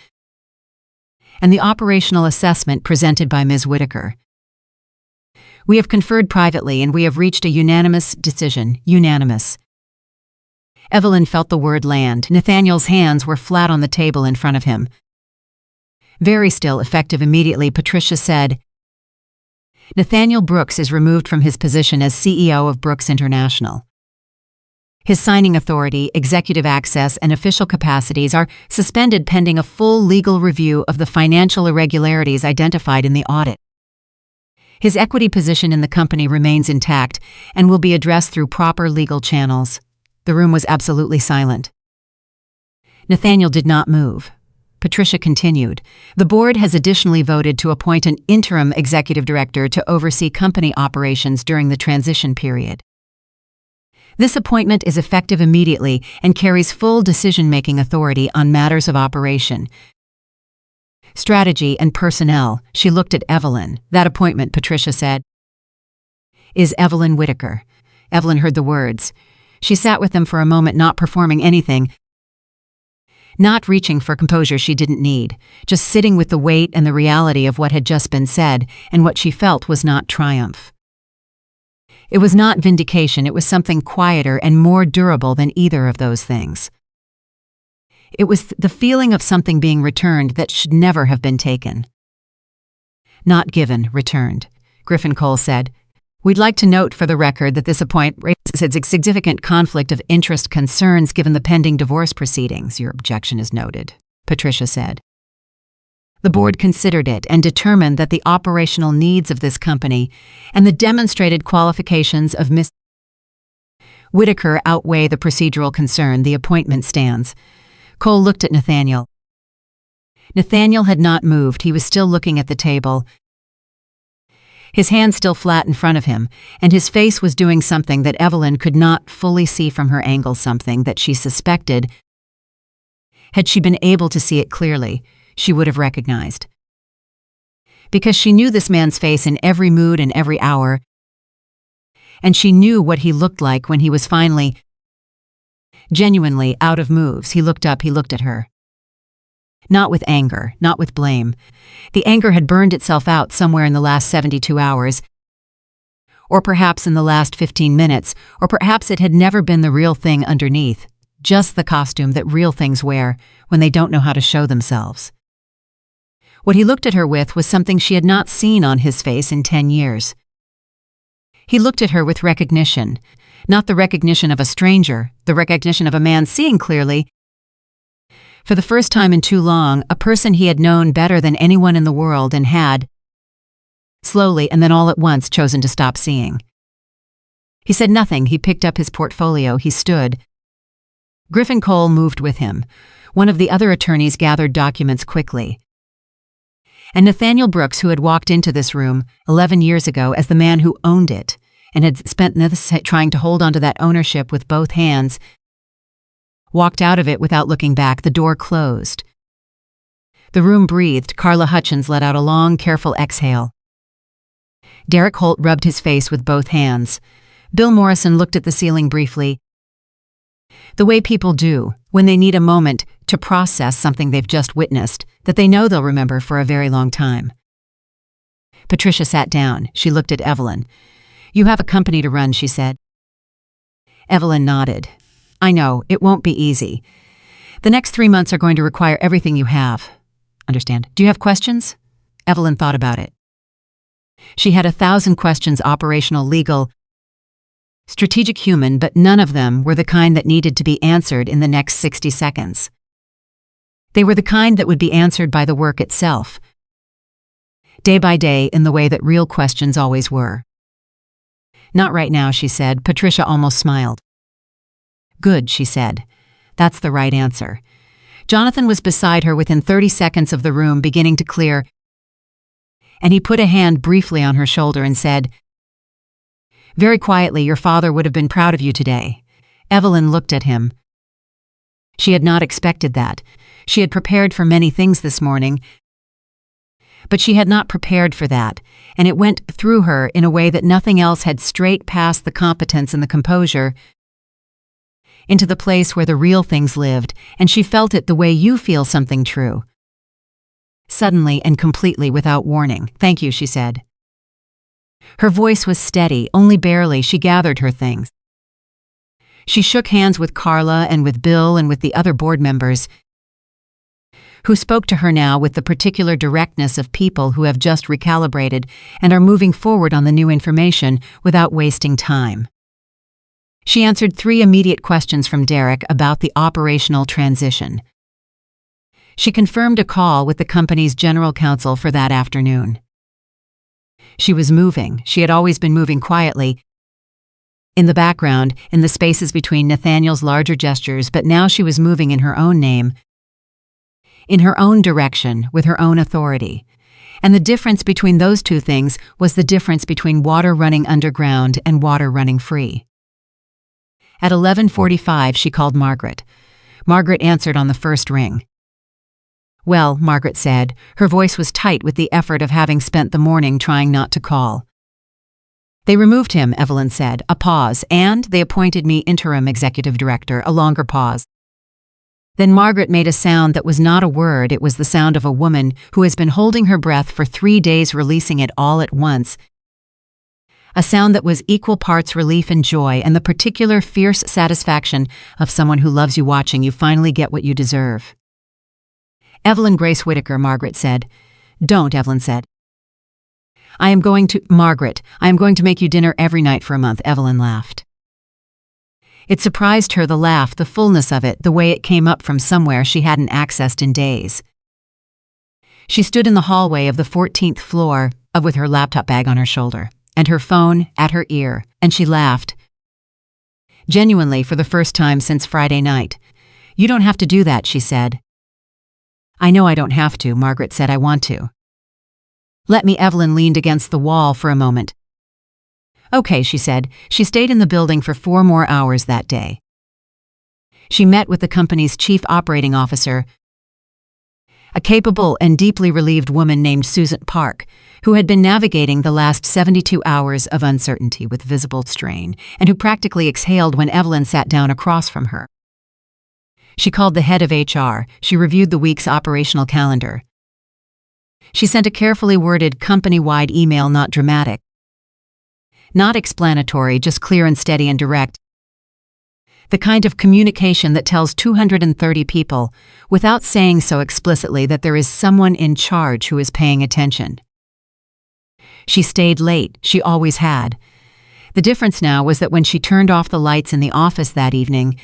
and the operational assessment presented by Ms. Whitaker. We have conferred privately and we have reached a unanimous decision. Unanimous. Evelyn felt the word land. Nathaniel's hands were flat on the table in front of him. Very still, effective immediately, Patricia said. Nathaniel Brooks is removed from his position as CEO of Brooks International. His signing authority, executive access, and official capacities are suspended pending a full legal review of the financial irregularities identified in the audit. His equity position in the company remains intact and will be addressed through proper legal channels. The room was absolutely silent. Nathaniel did not move. Patricia continued. The board has additionally voted to appoint an interim executive director to oversee company operations during the transition period. This appointment is effective immediately and carries full decision-making authority on matters of operation, strategy, and personnel. She looked at Evelyn. That appointment, Patricia said, is Evelyn Whitaker. Evelyn heard the words. She sat with them for a moment, not performing anything, not reaching for composure she didn't need, just sitting with the weight and the reality of what had just been said, and what she felt was not triumph. It was not vindication, it was something quieter and more durable than either of those things. It was the feeling of something being returned that should never have been taken. Not given, returned. Griffin Cole said, We'd like to note for the record that this appointment raises a significant conflict of interest concerns given the pending divorce proceedings. Your objection is noted, Patricia said. The board considered it and determined that the operational needs of this company and the demonstrated qualifications of Ms. Whitaker outweigh the procedural concern. The appointment stands. Cole looked at Nathaniel. Nathaniel had not moved. He was still looking at the table, his hand still flat in front of him, and his face was doing something that Evelyn could not fully see from her angle, something that she suspected. Had she been able to see it clearly, she would have recognized. Because she knew this man's face in every mood and every hour, and she knew what he looked like when he was finally, genuinely out of moves. He looked up, he looked at her. Not with anger, not with blame. The anger had burned itself out somewhere in the last 72 hours, or perhaps in the last 15 minutes, or perhaps it had never been the real thing underneath, just the costume that real things wear when they don't know how to show themselves. What he looked at her with was something she had not seen on his face in 10 years. He looked at her with recognition, not the recognition of a stranger, the recognition of a man seeing clearly. For the first time in too long, a person he had known better than anyone in the world and had, slowly and then all at once, chosen to stop seeing. He said nothing. He picked up his portfolio. He stood. Griffin Cole moved with him. One of the other attorneys gathered documents quickly. And Nathaniel Brooks, who had walked into this room 11 years ago as the man who owned it and had spent trying to hold onto that ownership with both hands, walked out of it without looking back. The door closed. The room breathed. Carla Hutchins let out a long, careful exhale. Derek Holt rubbed his face with both hands. Bill Morrison looked at the ceiling briefly. The way people do when they need a moment to process something they've just witnessed that they know they'll remember for a very long time. Patricia sat down. She looked at Evelyn. "You have a company to run," she said. Evelyn nodded. "I know, it won't be easy. The next 3 months are going to require everything you have. Understand? Do you have questions?" Evelyn thought about it. She had 1,000 questions, operational, legal, strategic, human, but none of them were the kind that needed to be answered in the next 60 seconds. They were the kind that would be answered by the work itself, day by day, in the way that real questions always were. "Not right now," she said. Patricia almost smiled. "Good," she said. "That's the right answer." Jonathan was beside her within 30 seconds of the room beginning to clear, and he put a hand briefly on her shoulder and said, very quietly, "Your father would have been proud of you today." Evelyn looked at him. She had not expected that. She had prepared for many things this morning, but she had not prepared for that, and it went through her in a way that nothing else had, straight past the competence and the composure, into the place where the real things lived, and she felt it the way you feel something true. Suddenly and completely without warning. "Thank you," she said. Her voice was steady, only barely. She gathered her things. She shook hands with Carla and with Bill and with the other board members, who spoke to her now with the particular directness of people who have just recalibrated and are moving forward on the new information without wasting time. She answered 3 immediate questions from Derek about the operational transition. She confirmed a call with the company's general counsel for that afternoon. She was moving. She had always been moving quietly, in the background, in the spaces between Nathaniel's larger gestures, but now she was moving in her own name, in her own direction, with her own authority. And the difference between those two things was the difference between water running underground and water running free. At 11:45, she called Margaret. Margaret answered on the first ring. "Well," Margaret said. Her voice was tight with the effort of having spent the morning trying not to call. "They removed him," Evelyn said. A pause. "And they appointed me interim executive director." A longer pause. Then Margaret made a sound that was not a word. It was the sound of a woman who has been holding her breath for 3 days, releasing it all at once. A sound that was equal parts relief and joy, and the particular fierce satisfaction of someone who loves you watching you finally get what you deserve. "Evelyn Grace Whitaker," Margaret said. "Don't," Evelyn said. Margaret, I am going to make you dinner every night for a month." Evelyn laughed. It surprised her, the laugh, the fullness of it, the way it came up from somewhere she hadn't accessed in days. She stood in the hallway of the 14th floor, with her laptop bag on her shoulder, and her phone at her ear, and she laughed. Genuinely, for the first time since Friday night. "You don't have to do that," she said. "I know I don't have to," Margaret said. "I want to." "Let me." Evelyn leaned against the wall for a moment. "Okay," she said. She stayed in the building for 4 more hours that day. She met with the company's chief operating officer, a capable and deeply relieved woman named Susan Park, who had been navigating the last 72 hours of uncertainty with visible strain, and who practically exhaled when Evelyn sat down across from her. She called the head of HR. She reviewed the week's operational calendar. She sent a carefully worded company-wide email, not dramatic, not explanatory, just clear and steady and direct. The kind of communication that tells 230 people, without saying so explicitly, that there is someone in charge who is paying attention. She stayed late. She always had. The difference now was that when she turned off the lights in the office that evening,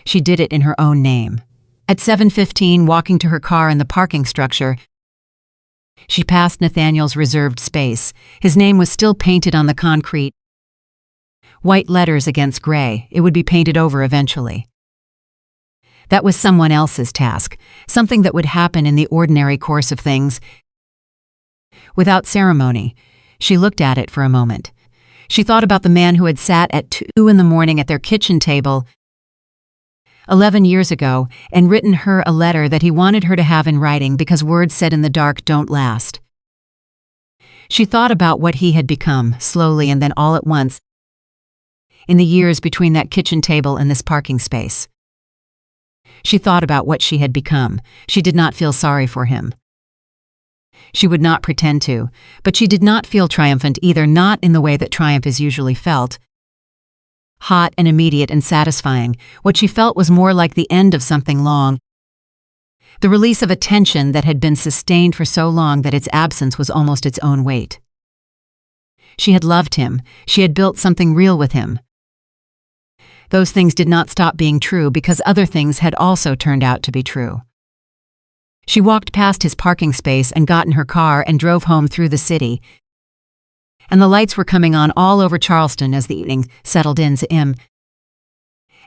she did it in her own name. At 7:15, walking to her car in the parking structure, she passed Nathaniel's reserved space. His name was still painted on the concrete. White letters against gray. It would be painted over eventually. That was someone else's task, something that would happen in the ordinary course of things. Without ceremony, she looked at it for a moment. She thought about the man who had sat at 2 in the morning at their kitchen table, 11 years ago, and written her a letter that he wanted her to have in writing because words said in the dark don't last. She thought about what he had become, slowly and then all at once, in the years between that kitchen table and this parking space. She thought about what she had become. She did not feel sorry for him. She would not pretend to, but she did not feel triumphant either, not in the way that triumph is usually felt. Hot and immediate and satisfying, what she felt was more like the end of something long, the release of a tension that had been sustained for so long that its absence was almost its own weight. She had loved him. She had built something real with him. Those things did not stop being true because other things had also turned out to be true. She walked past his parking space and got in her car and drove home through the city. And the lights were coming on all over Charleston as the evening settled in.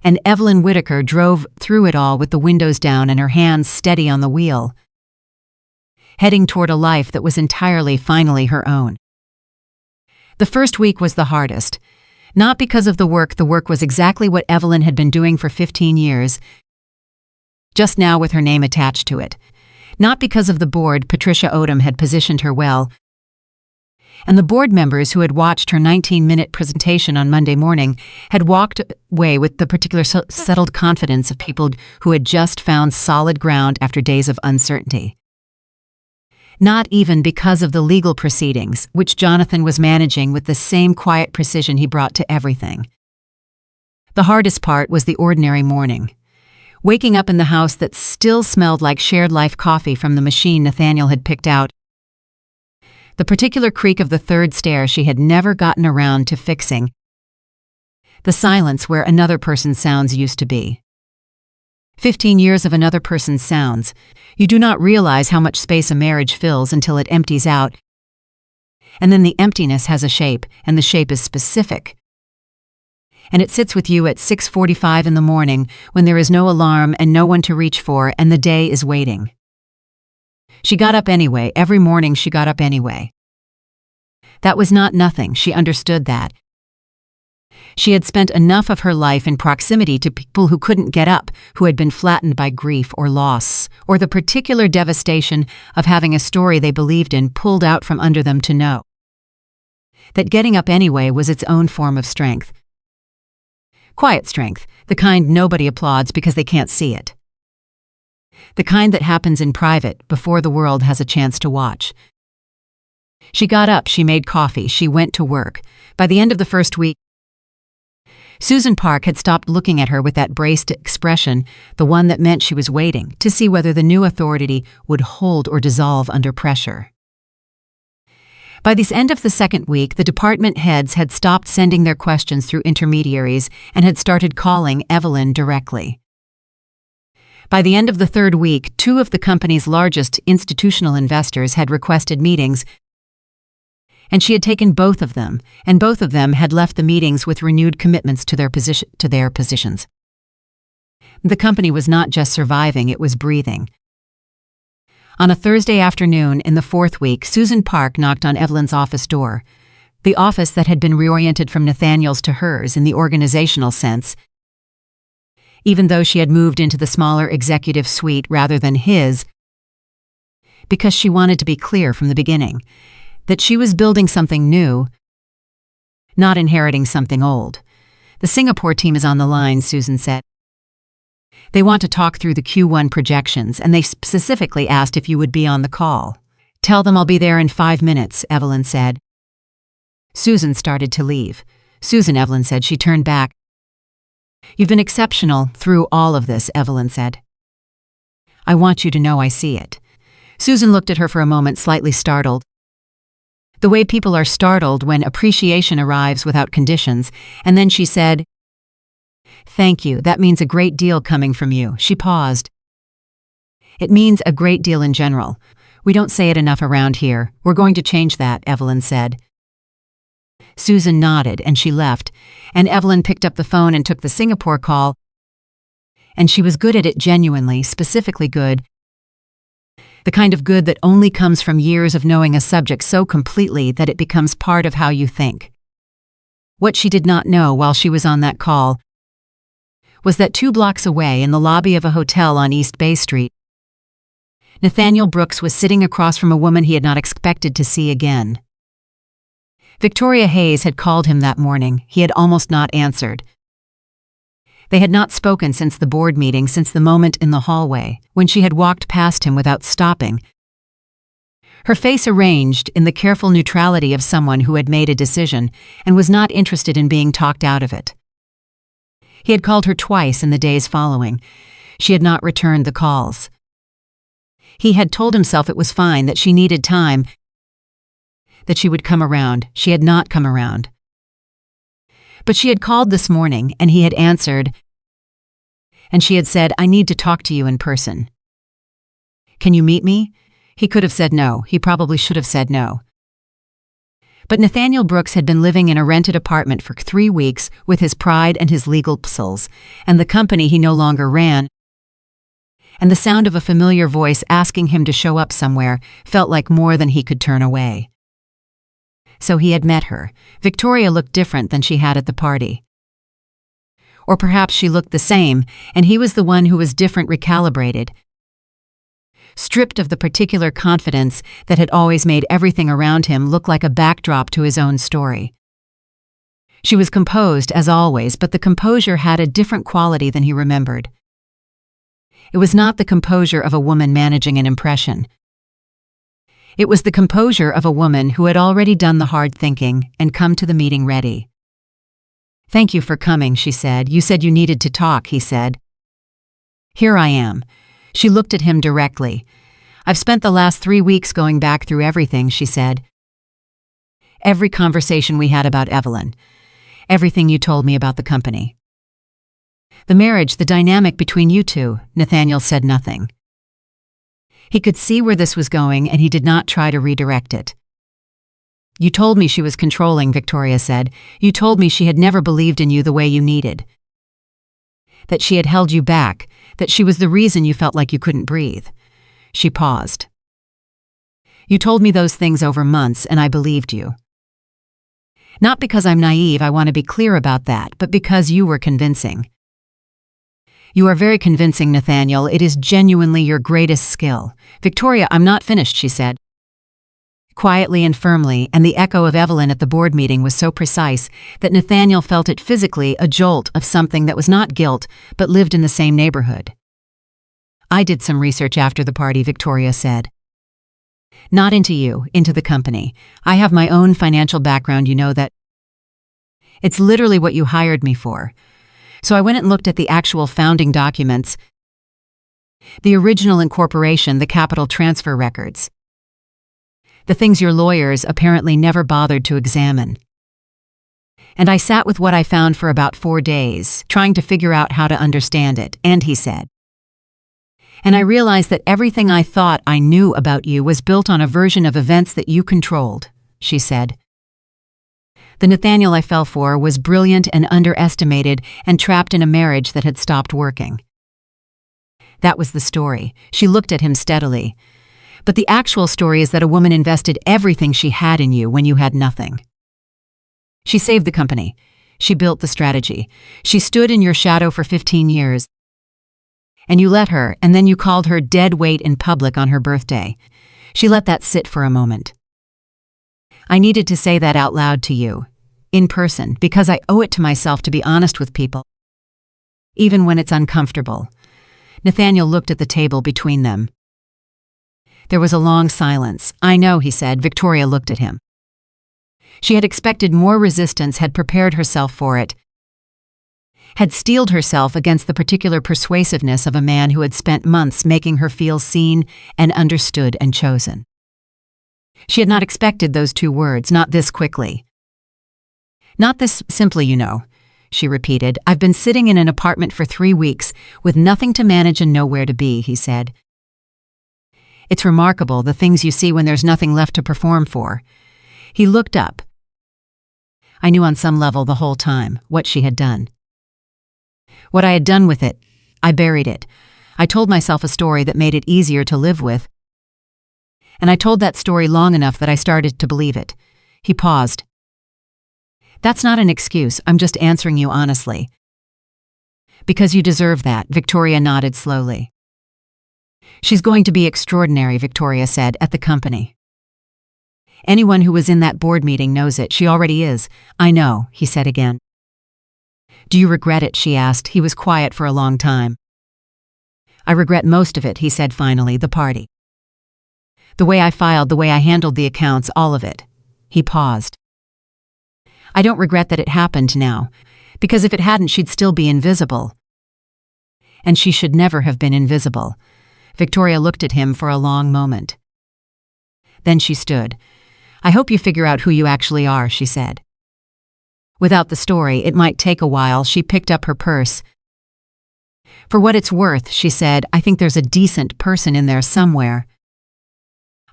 And Evelyn Whitaker drove through it all with the windows down and her hands steady on the wheel, heading toward a life that was entirely, finally her own. The first week was the hardest, not because of the work was exactly what Evelyn had been doing for 15 years, just now with her name attached to it. Not because of the board, Patricia Odom had positioned her well, and the board members who had watched her 19-minute presentation on Monday morning had walked away with the particular settled confidence of people who had just found solid ground after days of uncertainty. Not even because of the legal proceedings, which Jonathan was managing with the same quiet precision he brought to everything. The hardest part was the ordinary morning. Waking up in the house that still smelled like shared life coffee from the machine Nathaniel had picked out, the particular creak of the third stair she had never gotten around to fixing, the silence where another person's sounds used to be. 15 years of another person's sounds. You do not realize how much space a marriage fills until it empties out. And then the emptiness has a shape, and the shape is specific. And it sits with you at 6:45 in the morning when there is no alarm and no one to reach for and the day is waiting. She got up anyway. Every morning she got up anyway. That was not nothing. She understood that. She had spent enough of her life in proximity to people who couldn't get up, who had been flattened by grief or loss, or the particular devastation of having a story they believed in pulled out from under them to know that getting up anyway was its own form of strength. Quiet strength, the kind nobody applauds because they can't see it. The kind that happens in private before the world has a chance to watch. She got up, she made coffee, she went to work. By the end of the first week, Susan Park had stopped looking at her with that braced expression, the one that meant she was waiting to see whether the new authority would hold or dissolve under pressure. By the end of the second week, the department heads had stopped sending their questions through intermediaries and had started calling Evelyn directly. By the end of the third week, 2 of the company's largest institutional investors had requested meetings, and she had taken both of them, and both of them had left the meetings with renewed commitments to their positions. The company was not just surviving, it was breathing. On a Thursday afternoon in the fourth week, Susan Park knocked on Evelyn's office door, the office that had been reoriented from Nathaniel's to hers in the organizational sense, even though she had moved into the smaller executive suite rather than his, because she wanted to be clear from the beginning that she was building something new, not inheriting something old. The Singapore team is on the line, Susan said. They want to talk through the Q1 projections, and they specifically asked if you would be on the call. Tell them I'll be there in 5 minutes, Evelyn said. Susan started to leave. Susan, Evelyn said. She turned back. You've been exceptional through all of this, Evelyn said. I want you to know I see it. Susan looked at her for a moment, slightly startled. The way people are startled when appreciation arrives without conditions, and then she said, Thank you, that means a great deal coming from you. She paused. It means a great deal in general. We don't say it enough around here. We're going to change that, Evelyn said. Susan nodded and she left, and Evelyn picked up the phone and took the Singapore call, and she was good at it, genuinely, specifically good. The kind of good that only comes from years of knowing a subject so completely that it becomes part of how you think. What she did not know while she was on that call was that 2 blocks away in the lobby of a hotel on East Bay Street, Nathaniel Brooks was sitting across from a woman he had not expected to see again. Victoria Hayes had called him that morning. He had almost not answered. They had not spoken since the board meeting, since the moment in the hallway, when she had walked past him without stopping, her face arranged in the careful neutrality of someone who had made a decision and was not interested in being talked out of it. He had called her twice in the days following. She had not returned the calls. He had told himself it was fine, that she needed time, that she would come around. She had not come around. But she had called this morning, and he had answered, and she had said, "I need to talk to you in person. Can you meet me?" He could have said no. He probably should have said no. But Nathaniel Brooks had been living in a rented apartment for 3 weeks with his pride and his legal psils, and the company he no longer ran, and the sound of a familiar voice asking him to show up somewhere felt like more than he could turn away. So he had met her. Victoria looked different than she had at the party. Or perhaps she looked the same, and he was the one who was different, recalibrated, stripped of the particular confidence that had always made everything around him look like a backdrop to his own story. She was composed, as always, but the composure had a different quality than he remembered. It was not the composure of a woman managing an impression. It was the composure of a woman who had already done the hard thinking and come to the meeting ready. "Thank you for coming," she said. "You said you needed to talk," he said. "Here I am." She looked at him directly. "I've spent the last 3 weeks going back through everything," she said. "Every conversation we had about Evelyn. Everything you told me about the company. The marriage, the dynamic between you two." Nathaniel said nothing. He could see where this was going, and he did not try to redirect it. "You told me she was controlling," Victoria said. "You told me she had never believed in you the way you needed. That she had held you back, that she was the reason you felt like you couldn't breathe." She paused. "You told me those things over months, and I believed you. Not because I'm naive, I want to be clear about that, but because you were convincing. You are very convincing, Nathaniel. It is genuinely your greatest skill." "Victoria, I'm not finished," she said, quietly and firmly, and the echo of Evelyn at the board meeting was so precise that Nathaniel felt it physically, a jolt of something that was not guilt, but lived in the same neighborhood. "I did some research after the party," Victoria said. "Not into you, into the company. I have my own financial background, you know that. It's literally what you hired me for. So I went and looked at the actual founding documents, the original incorporation, the capital transfer records. The things your lawyers apparently never bothered to examine. And I sat with what I found for about 4 days, trying to figure out how to understand it, and," he said, "and I realized that everything I thought I knew about you was built on a version of events that you controlled," she said. "The Nathaniel I fell for was brilliant and underestimated and trapped in a marriage that had stopped working. That was the story." She looked at him steadily. "But the actual story is that a woman invested everything she had in you when you had nothing. She saved the company. She built the strategy. She stood in your shadow for 15 years. And you let her, and then you called her dead weight in public on her birthday." She let that sit for a moment. "I needed to say that out loud to you, in person, because I owe it to myself to be honest with people, even when it's uncomfortable." Nathaniel looked at the table between them. There was a long silence. "I know," he said. Victoria looked at him. She had expected more resistance, had prepared herself for it, had steeled herself against the particular persuasiveness of a man who had spent months making her feel seen and understood and chosen. She had not expected those 2 words, not this quickly. "Not this simply, you know," she repeated. "I've been sitting in an apartment for 3 weeks with nothing to manage and nowhere to be," he said. "It's remarkable, the things you see when there's nothing left to perform for." He looked up. "I knew on some level the whole time what she had done. What I had done with it, I buried it. I told myself a story that made it easier to live with. And I told that story long enough that I started to believe it." He paused. "That's not an excuse, I'm just answering you honestly. Because you deserve that, Victoria nodded slowly. She's going to be extraordinary, Victoria said, at the company. Anyone who was in that board meeting knows it. She already is. I know, he said again. Do you regret it? She asked. He was quiet for a long time. I regret most of it, he said finally, the party. The way I filed, the way I handled the accounts, all of it. He paused. I don't regret that it happened now, because if it hadn't, she'd still be invisible. And she should never have been invisible. Victoria looked at him for a long moment. Then she stood. I hope you figure out who you actually are, she said. Without the story, it might take a while. She picked up her purse. For what it's worth, she said, I think there's a decent person in there somewhere.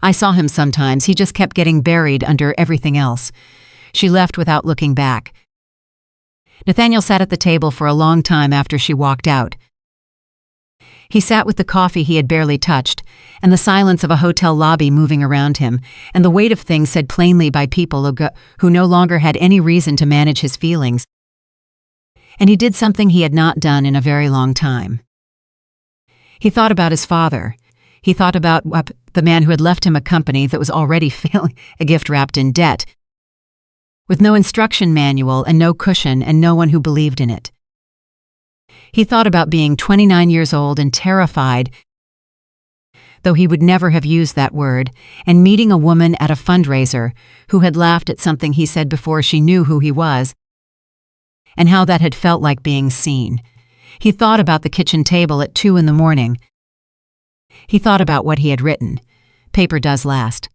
I saw him sometimes. He just kept getting buried under everything else. She left without looking back. Nathaniel sat at the table for a long time after she walked out. He sat with the coffee he had barely touched, and the silence of a hotel lobby moving around him, and the weight of things said plainly by people who no longer had any reason to manage his feelings. And he did something he had not done in a very long time. He thought about his father. He thought about the man who had left him a company that was already failing, a gift wrapped in debt, with no instruction manual and no cushion and no one who believed in it. He thought about being 29 years old and terrified, though he would never have used that word, and meeting a woman at a fundraiser who had laughed at something he said before she knew who he was, and how that had felt like being seen. He thought about the kitchen table at 2 a.m. He thought about what he had written. Paper does last.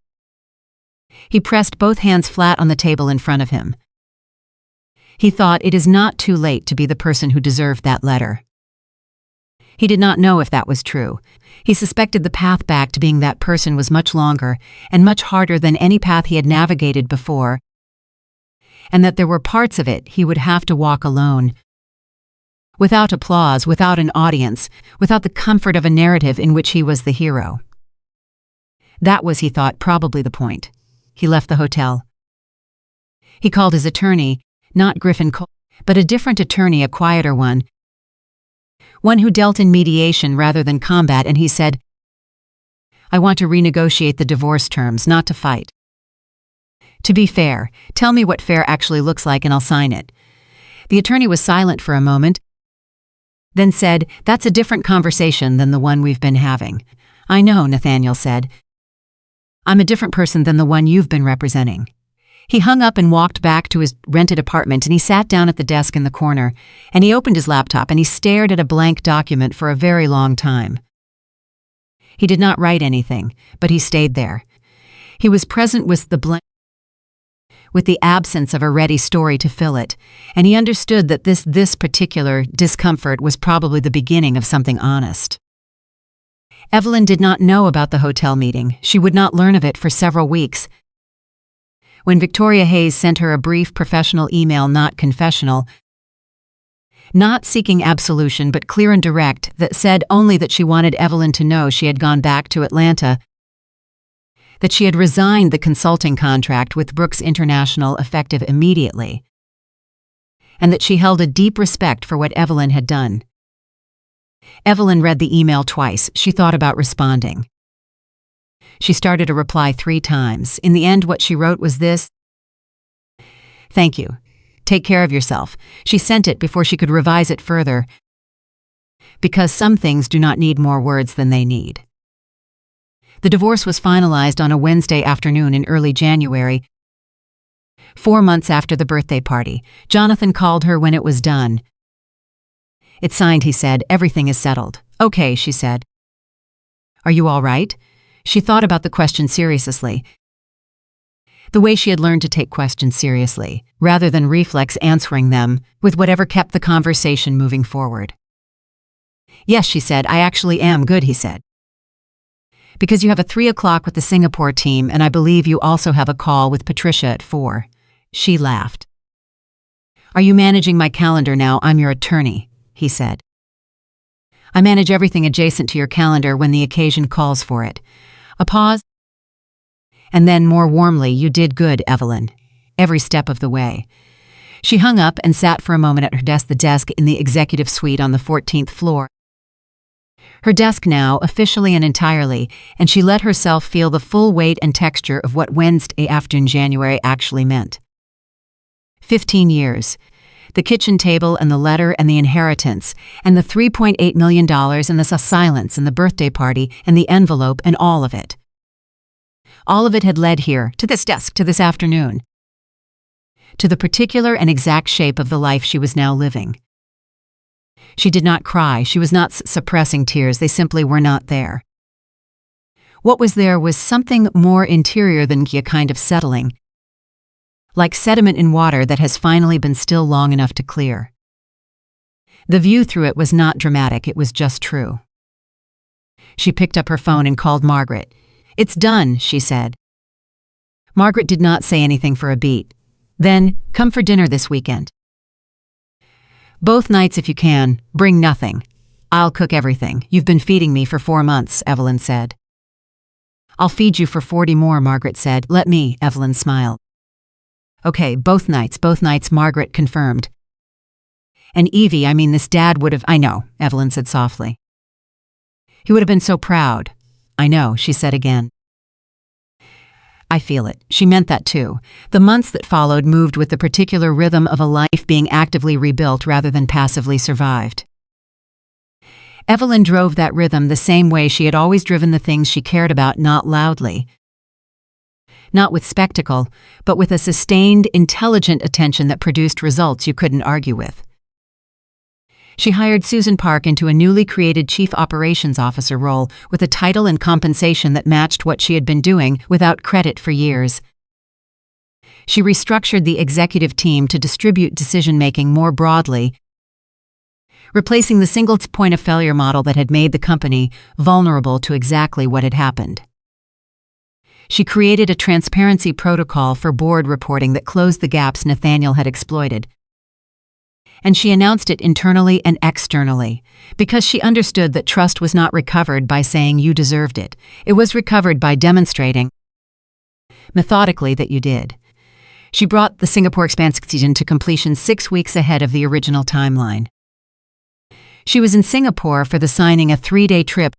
He pressed both hands flat on the table in front of him. He thought, it is not too late to be the person who deserved that letter. He did not know if that was true. He suspected the path back to being that person was much longer and much harder than any path he had navigated before, and that there were parts of it he would have to walk alone. Without applause, without an audience, without the comfort of a narrative in which he was the hero. That was, he thought, probably the point. He left the hotel. He called his attorney, not Griffin Cole, but a different attorney, a quieter one who dealt in mediation rather than combat, and he said, I want to renegotiate the divorce terms, not to fight. To be fair, tell me what fair actually looks like and I'll sign it. The attorney was silent for a moment, then said, that's a different conversation than the one we've been having. I know, Nathaniel said. I'm a different person than the one you've been representing. He hung up and walked back to his rented apartment, and he sat down at the desk in the corner, and he opened his laptop and he stared at a blank document for a very long time. He did not write anything, but he stayed there. He was present with the absence of a ready story to fill it, and he understood that this particular discomfort was probably the beginning of something honest. Evelyn did not know about the hotel meeting. She would not learn of it for several weeks. When Victoria Hayes sent her a brief professional email, not confessional, not seeking absolution but clear and direct, that said only that she wanted Evelyn to know she had gone back to Atlanta, that she had resigned the consulting contract with Brooks International effective immediately, and that she held a deep respect for what Evelyn had done. Evelyn read the email twice. She thought about responding. She started a reply 3 times. In the end, what she wrote was this: Thank you. Take care of yourself. She sent it before she could revise it further, because some things do not need more words than they need. The divorce was finalized on a Wednesday afternoon in early January, 4 months after the birthday party. Jonathan called her when it was done. It's signed, he said. Everything is settled. Okay, she said. Are you all right? She thought about the question seriously. The way she had learned to take questions seriously, rather than reflex answering them with whatever kept the conversation moving forward. Yes, she said. I actually am good, he said. Because you have a 3 o'clock with the Singapore team, and I believe you also have a call with Patricia at 4. She laughed. Are you managing my calendar now? I'm your attorney, he said. I manage everything adjacent to your calendar when the occasion calls for it. A pause, and then more warmly, you did good, Evelyn. Every step of the way. She hung up and sat for a moment at her desk, the desk in the executive suite on the 14th floor. Her desk now, officially and entirely, and she let herself feel the full weight and texture of what Wednesday afternoon January actually meant. 15 years. The kitchen table and the letter and the inheritance, and the $3.8 million and the silence and the birthday party and the envelope and all of it. All of it had led here, to this desk, to this afternoon. To the particular and exact shape of the life she was now living. She did not cry, she was not suppressing tears, they simply were not there. What was there was something more interior than a kind of settling, like sediment in water that has finally been still long enough to clear. The view through it was not dramatic, it was just true. She picked up her phone and called Margaret. "It's done," she said. Margaret did not say anything for a beat. "Then, come for dinner this weekend. Both nights if you can, bring nothing. I'll cook everything. You've been feeding me for 4 months," Evelyn said. "I'll feed you for 40 more, Margaret said. "Let me," Evelyn smiled. "Okay, both nights, Margaret confirmed. "And Evie, I mean this dad would have—" "I know," Evelyn said softly. "He would have been so proud." "I know," she said again. "I feel it." She meant that too. The months that followed moved with the particular rhythm of a life being actively rebuilt rather than passively survived. Evelyn drove that rhythm the same way she had always driven the things she cared about, not loudly, not with spectacle, but with a sustained, intelligent attention that produced results you couldn't argue with. She hired Susan Park into a newly created Chief Operations Officer role with a title and compensation that matched what she had been doing without credit for years. She restructured the executive team to distribute decision-making more broadly, replacing the single point of failure model that had made the company vulnerable to exactly what had happened. She created a transparency protocol for board reporting that closed the gaps Nathaniel had exploited. And she announced it internally and externally, because she understood that trust was not recovered by saying you deserved it. It was recovered by demonstrating methodically that you did. She brought the Singapore expansion to completion 6 weeks ahead of the original timeline. She was in Singapore for the signing a 3-day trip,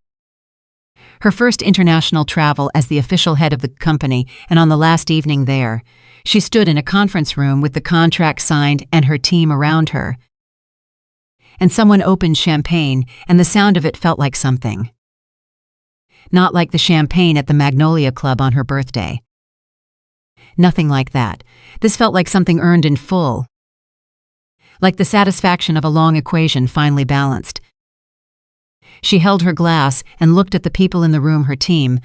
her first international travel as the official head of the company, and on the last evening there, she stood in a conference room with the contract signed and her team around her. And someone opened champagne, and the sound of it felt like something. Not like the champagne at the Magnolia Club on her birthday. Nothing like that. This felt like something earned in full. Like the satisfaction of a long equation finally balanced. She held her glass and looked at the people in the room, her team.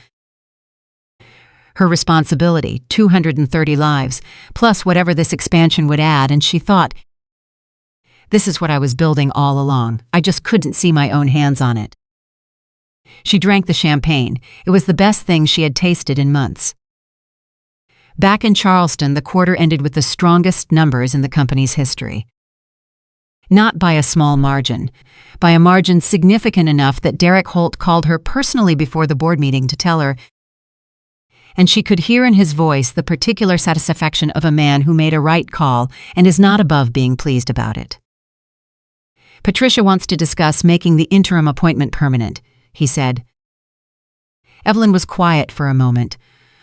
Her responsibility, 230 lives, plus whatever this expansion would add, and she thought, this is what I was building all along. I just couldn't see my own hands on it. She drank the champagne. It was the best thing she had tasted in months. Back in Charleston, the quarter ended with the strongest numbers in the company's history. Not by a small margin, by a margin significant enough that Derek Holt called her personally before the board meeting to tell her, and she could hear in his voice the particular satisfaction of a man who made a right call and is not above being pleased about it. "Patricia wants to discuss making the interim appointment permanent," he said. Evelyn was quiet for a moment.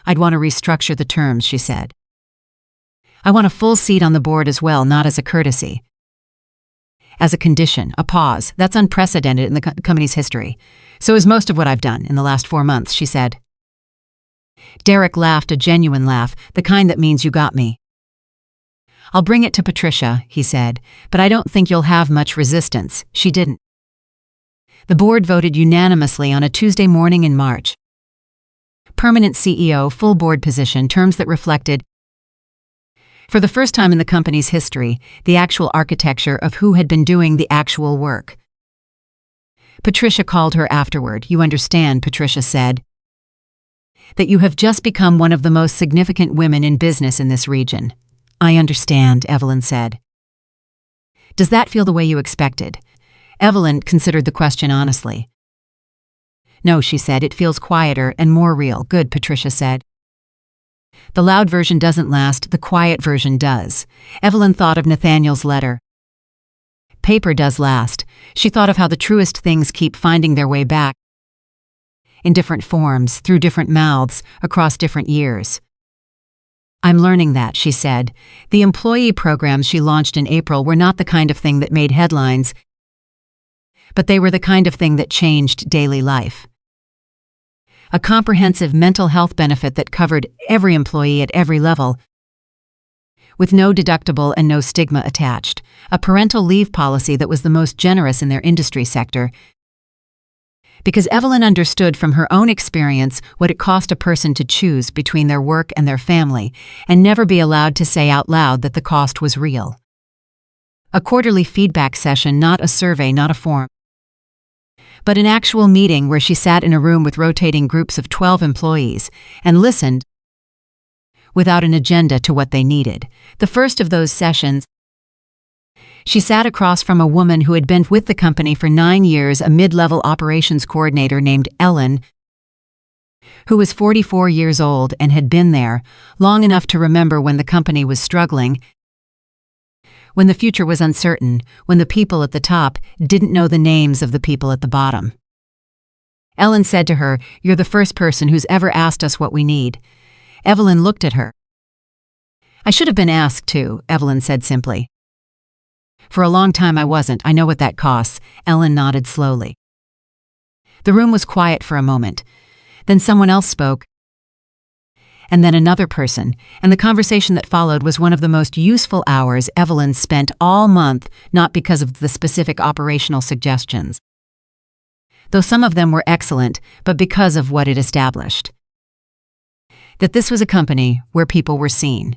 "I'd want to restructure the terms," she said. "I want a full seat on the board as well, not as a courtesy. As a condition, a pause. That's unprecedented in the company's history. So is most of what I've done in the last 4 months," she said. Derek laughed, a genuine laugh, the kind that means you got me. "I'll bring it to Patricia," he said, "but I don't think you'll have much resistance." She didn't. The board voted unanimously on a Tuesday morning in March. Permanent CEO, full board position, terms that reflected, for the first time in the company's history, the actual architecture of who had been doing the actual work. Patricia called her afterward. "You understand," Patricia said, "that you have just become one of the most significant women in business in this region." "I understand," Evelyn said. "Does that feel the way you expected?" Evelyn considered the question honestly. "No," she said, "it feels quieter and more real." "Good," Patricia said. The loud version doesn't last, the quiet version does. Evelyn thought of Nathaniel's letter. Paper does last. She thought of how the truest things keep finding their way back. In different forms, through different mouths, across different years. I'm learning that, she said. The employee programs she launched in April were not the kind of thing that made headlines, but they were the kind of thing that changed daily life. A comprehensive mental health benefit that covered every employee at every level, with no deductible and no stigma attached. A parental leave policy that was the most generous in their industry sector, because Evelyn understood from her own experience what it cost a person to choose between their work and their family, and never be allowed to say out loud that the cost was real. A quarterly feedback session, not a survey, not a form, but an actual meeting where she sat in a room with rotating groups of 12 employees and listened without an agenda to what they needed. The first of those sessions, she sat across from a woman who had been with the company for 9 years, a mid-level operations coordinator named Ellen, who was 44 years old and had been there long enough to remember when the company was struggling, when the future was uncertain, when the people at the top didn't know the names of the people at the bottom. Ellen said to her, "You're the first person who's ever asked us what we need." Evelyn looked at her. "I should have been asked to," Evelyn said simply. "For a long time I wasn't. I know what that costs." Ellen nodded slowly. The room was quiet for a moment. Then someone else spoke, and then another person, and the conversation that followed was one of the most useful hours Evelyn spent all month, not because of the specific operational suggestions, though some of them were excellent, but because of what it established. That this was a company where people were seen,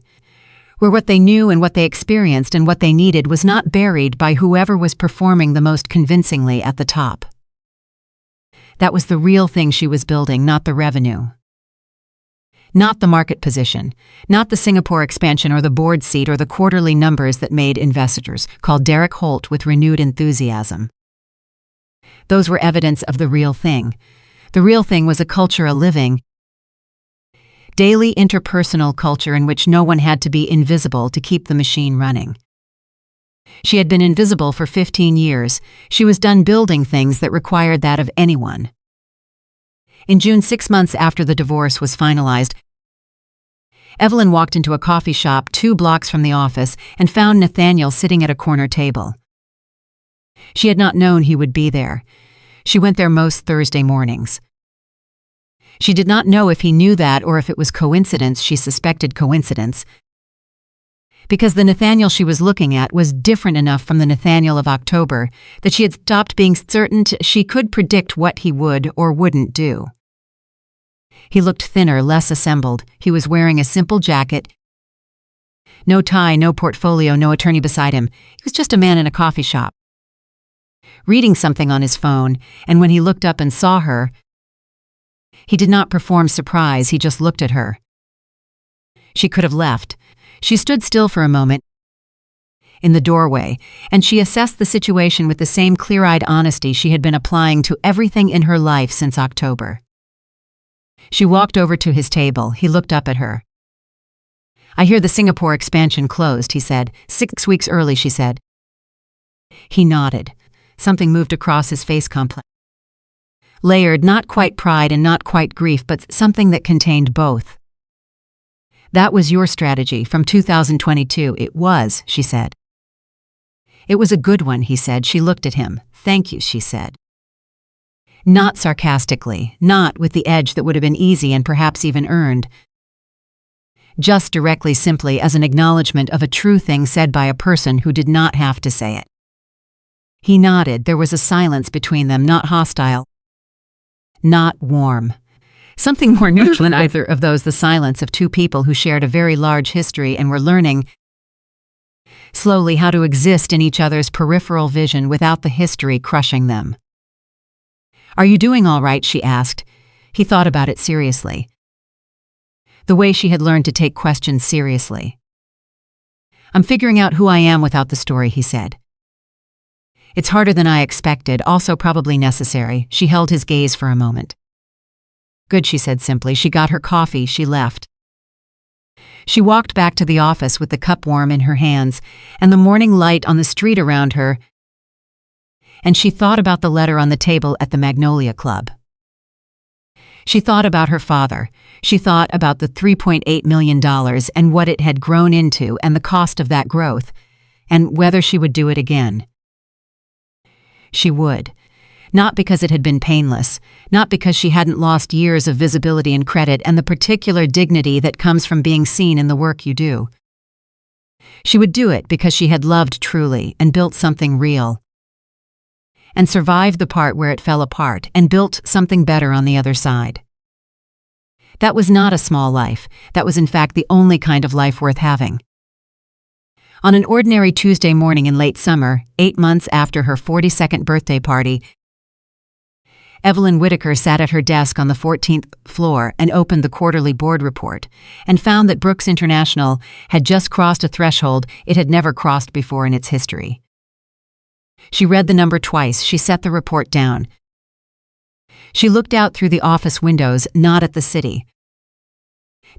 where what they knew and what they experienced and what they needed was not buried by whoever was performing the most convincingly at the top. That was the real thing she was building, not the revenue. Not the market position, not the Singapore expansion or the board seat or the quarterly numbers that made investors, called Derek Holt with renewed enthusiasm. Those were evidence of the real thing. The real thing was a culture, a living, daily interpersonal culture in which no one had to be invisible to keep the machine running. She had been invisible for 15 years. She was done building things that required that of anyone. In June, 6 months after the divorce was finalized, Evelyn walked into a coffee shop 2 blocks from the office and found Nathaniel sitting at a corner table. She had not known he would be there. She went there most Thursday mornings. She did not know if he knew that or if it was coincidence. She suspected coincidence, because the Nathaniel she was looking at was different enough from the Nathaniel of October that she had stopped being certain she could predict what he would or wouldn't do. He looked thinner, less assembled. He was wearing a simple jacket, no tie, no portfolio, no attorney beside him. He was just a man in a coffee shop, reading something on his phone, and when he looked up and saw her, he did not perform surprise, he just looked at her. She could have left. She stood still for a moment in the doorway, and she assessed the situation with the same clear-eyed honesty she had been applying to everything in her life since October. She walked over to his table. He looked up at her. "I hear the Singapore expansion closed," he said. 6 weeks early, she said. He nodded. Something moved across his face complex. Layered, not quite pride and not quite grief, but something that contained both. "That was your strategy from 2022. It was," she said. "It was a good one," he said. She looked at him. "Thank you," she said. Not sarcastically, not with the edge that would have been easy and perhaps even earned. Just directly, simply as an acknowledgement of a true thing said by a person who did not have to say it. He nodded. There was a silence between them, not hostile, not warm. Something more neutral than either of those, the silence of 2 people who shared a very large history and were learning slowly how to exist in each other's peripheral vision without the history crushing them. "Are you doing all right?" she asked. He thought about it seriously. The way she had learned to take questions seriously. "I'm figuring out who I am without the story," he said. "It's harder than I expected, also probably necessary." She held his gaze for a moment. "Good," she said simply. She got her coffee. She left. She walked back to the office with the cup warm in her hands and the morning light on the street around her, and she thought about the letter on the table at the Magnolia Club. She thought about her father. She thought about the $3.8 million and what it had grown into and the cost of that growth, and whether she would do it again. She would. Not because it had been painless, not because she hadn't lost years of visibility and credit and the particular dignity that comes from being seen in the work you do. She would do it because she had loved truly and built something real, and survived the part where it fell apart and built something better on the other side. That was not a small life. That was in fact the only kind of life worth having. On an ordinary Tuesday morning in late summer, 8 months after her 42nd birthday party, Evelyn Whitaker sat at her desk on the 14th floor and opened the quarterly board report and found that Brooks International had just crossed a threshold it had never crossed before in its history. She read the number twice. She set the report down. She looked out through the office windows, not at the city,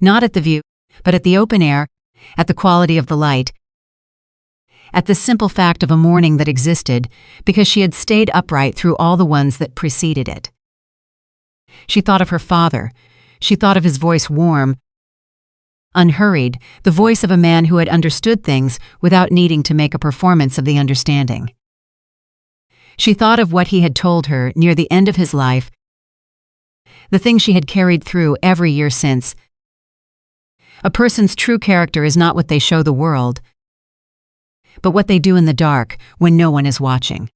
not at the view, but at the open air, at the quality of the light, at the simple fact of a morning that existed because she had stayed upright through all the ones that preceded it. She thought of her father. She thought of his voice, warm, unhurried, the voice of a man who had understood things without needing to make a performance of the understanding. She thought of what he had told her near the end of his life, the thing she had carried through every year since. A person's true character is not what they show the world, but what they do in the dark when no one is watching.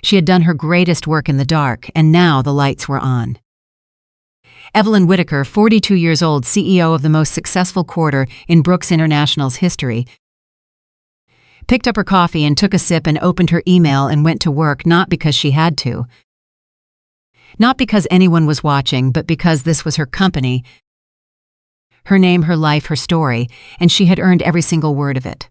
She had done her greatest work in the dark, and now the lights were on. Evelyn Whitaker, 42 years old, CEO of the most successful quarter in Brooks International's history, picked up her coffee and took a sip and opened her email and went to work, not because she had to, not because anyone was watching, but because this was her company, her name, her life, her story, and she had earned every single word of it.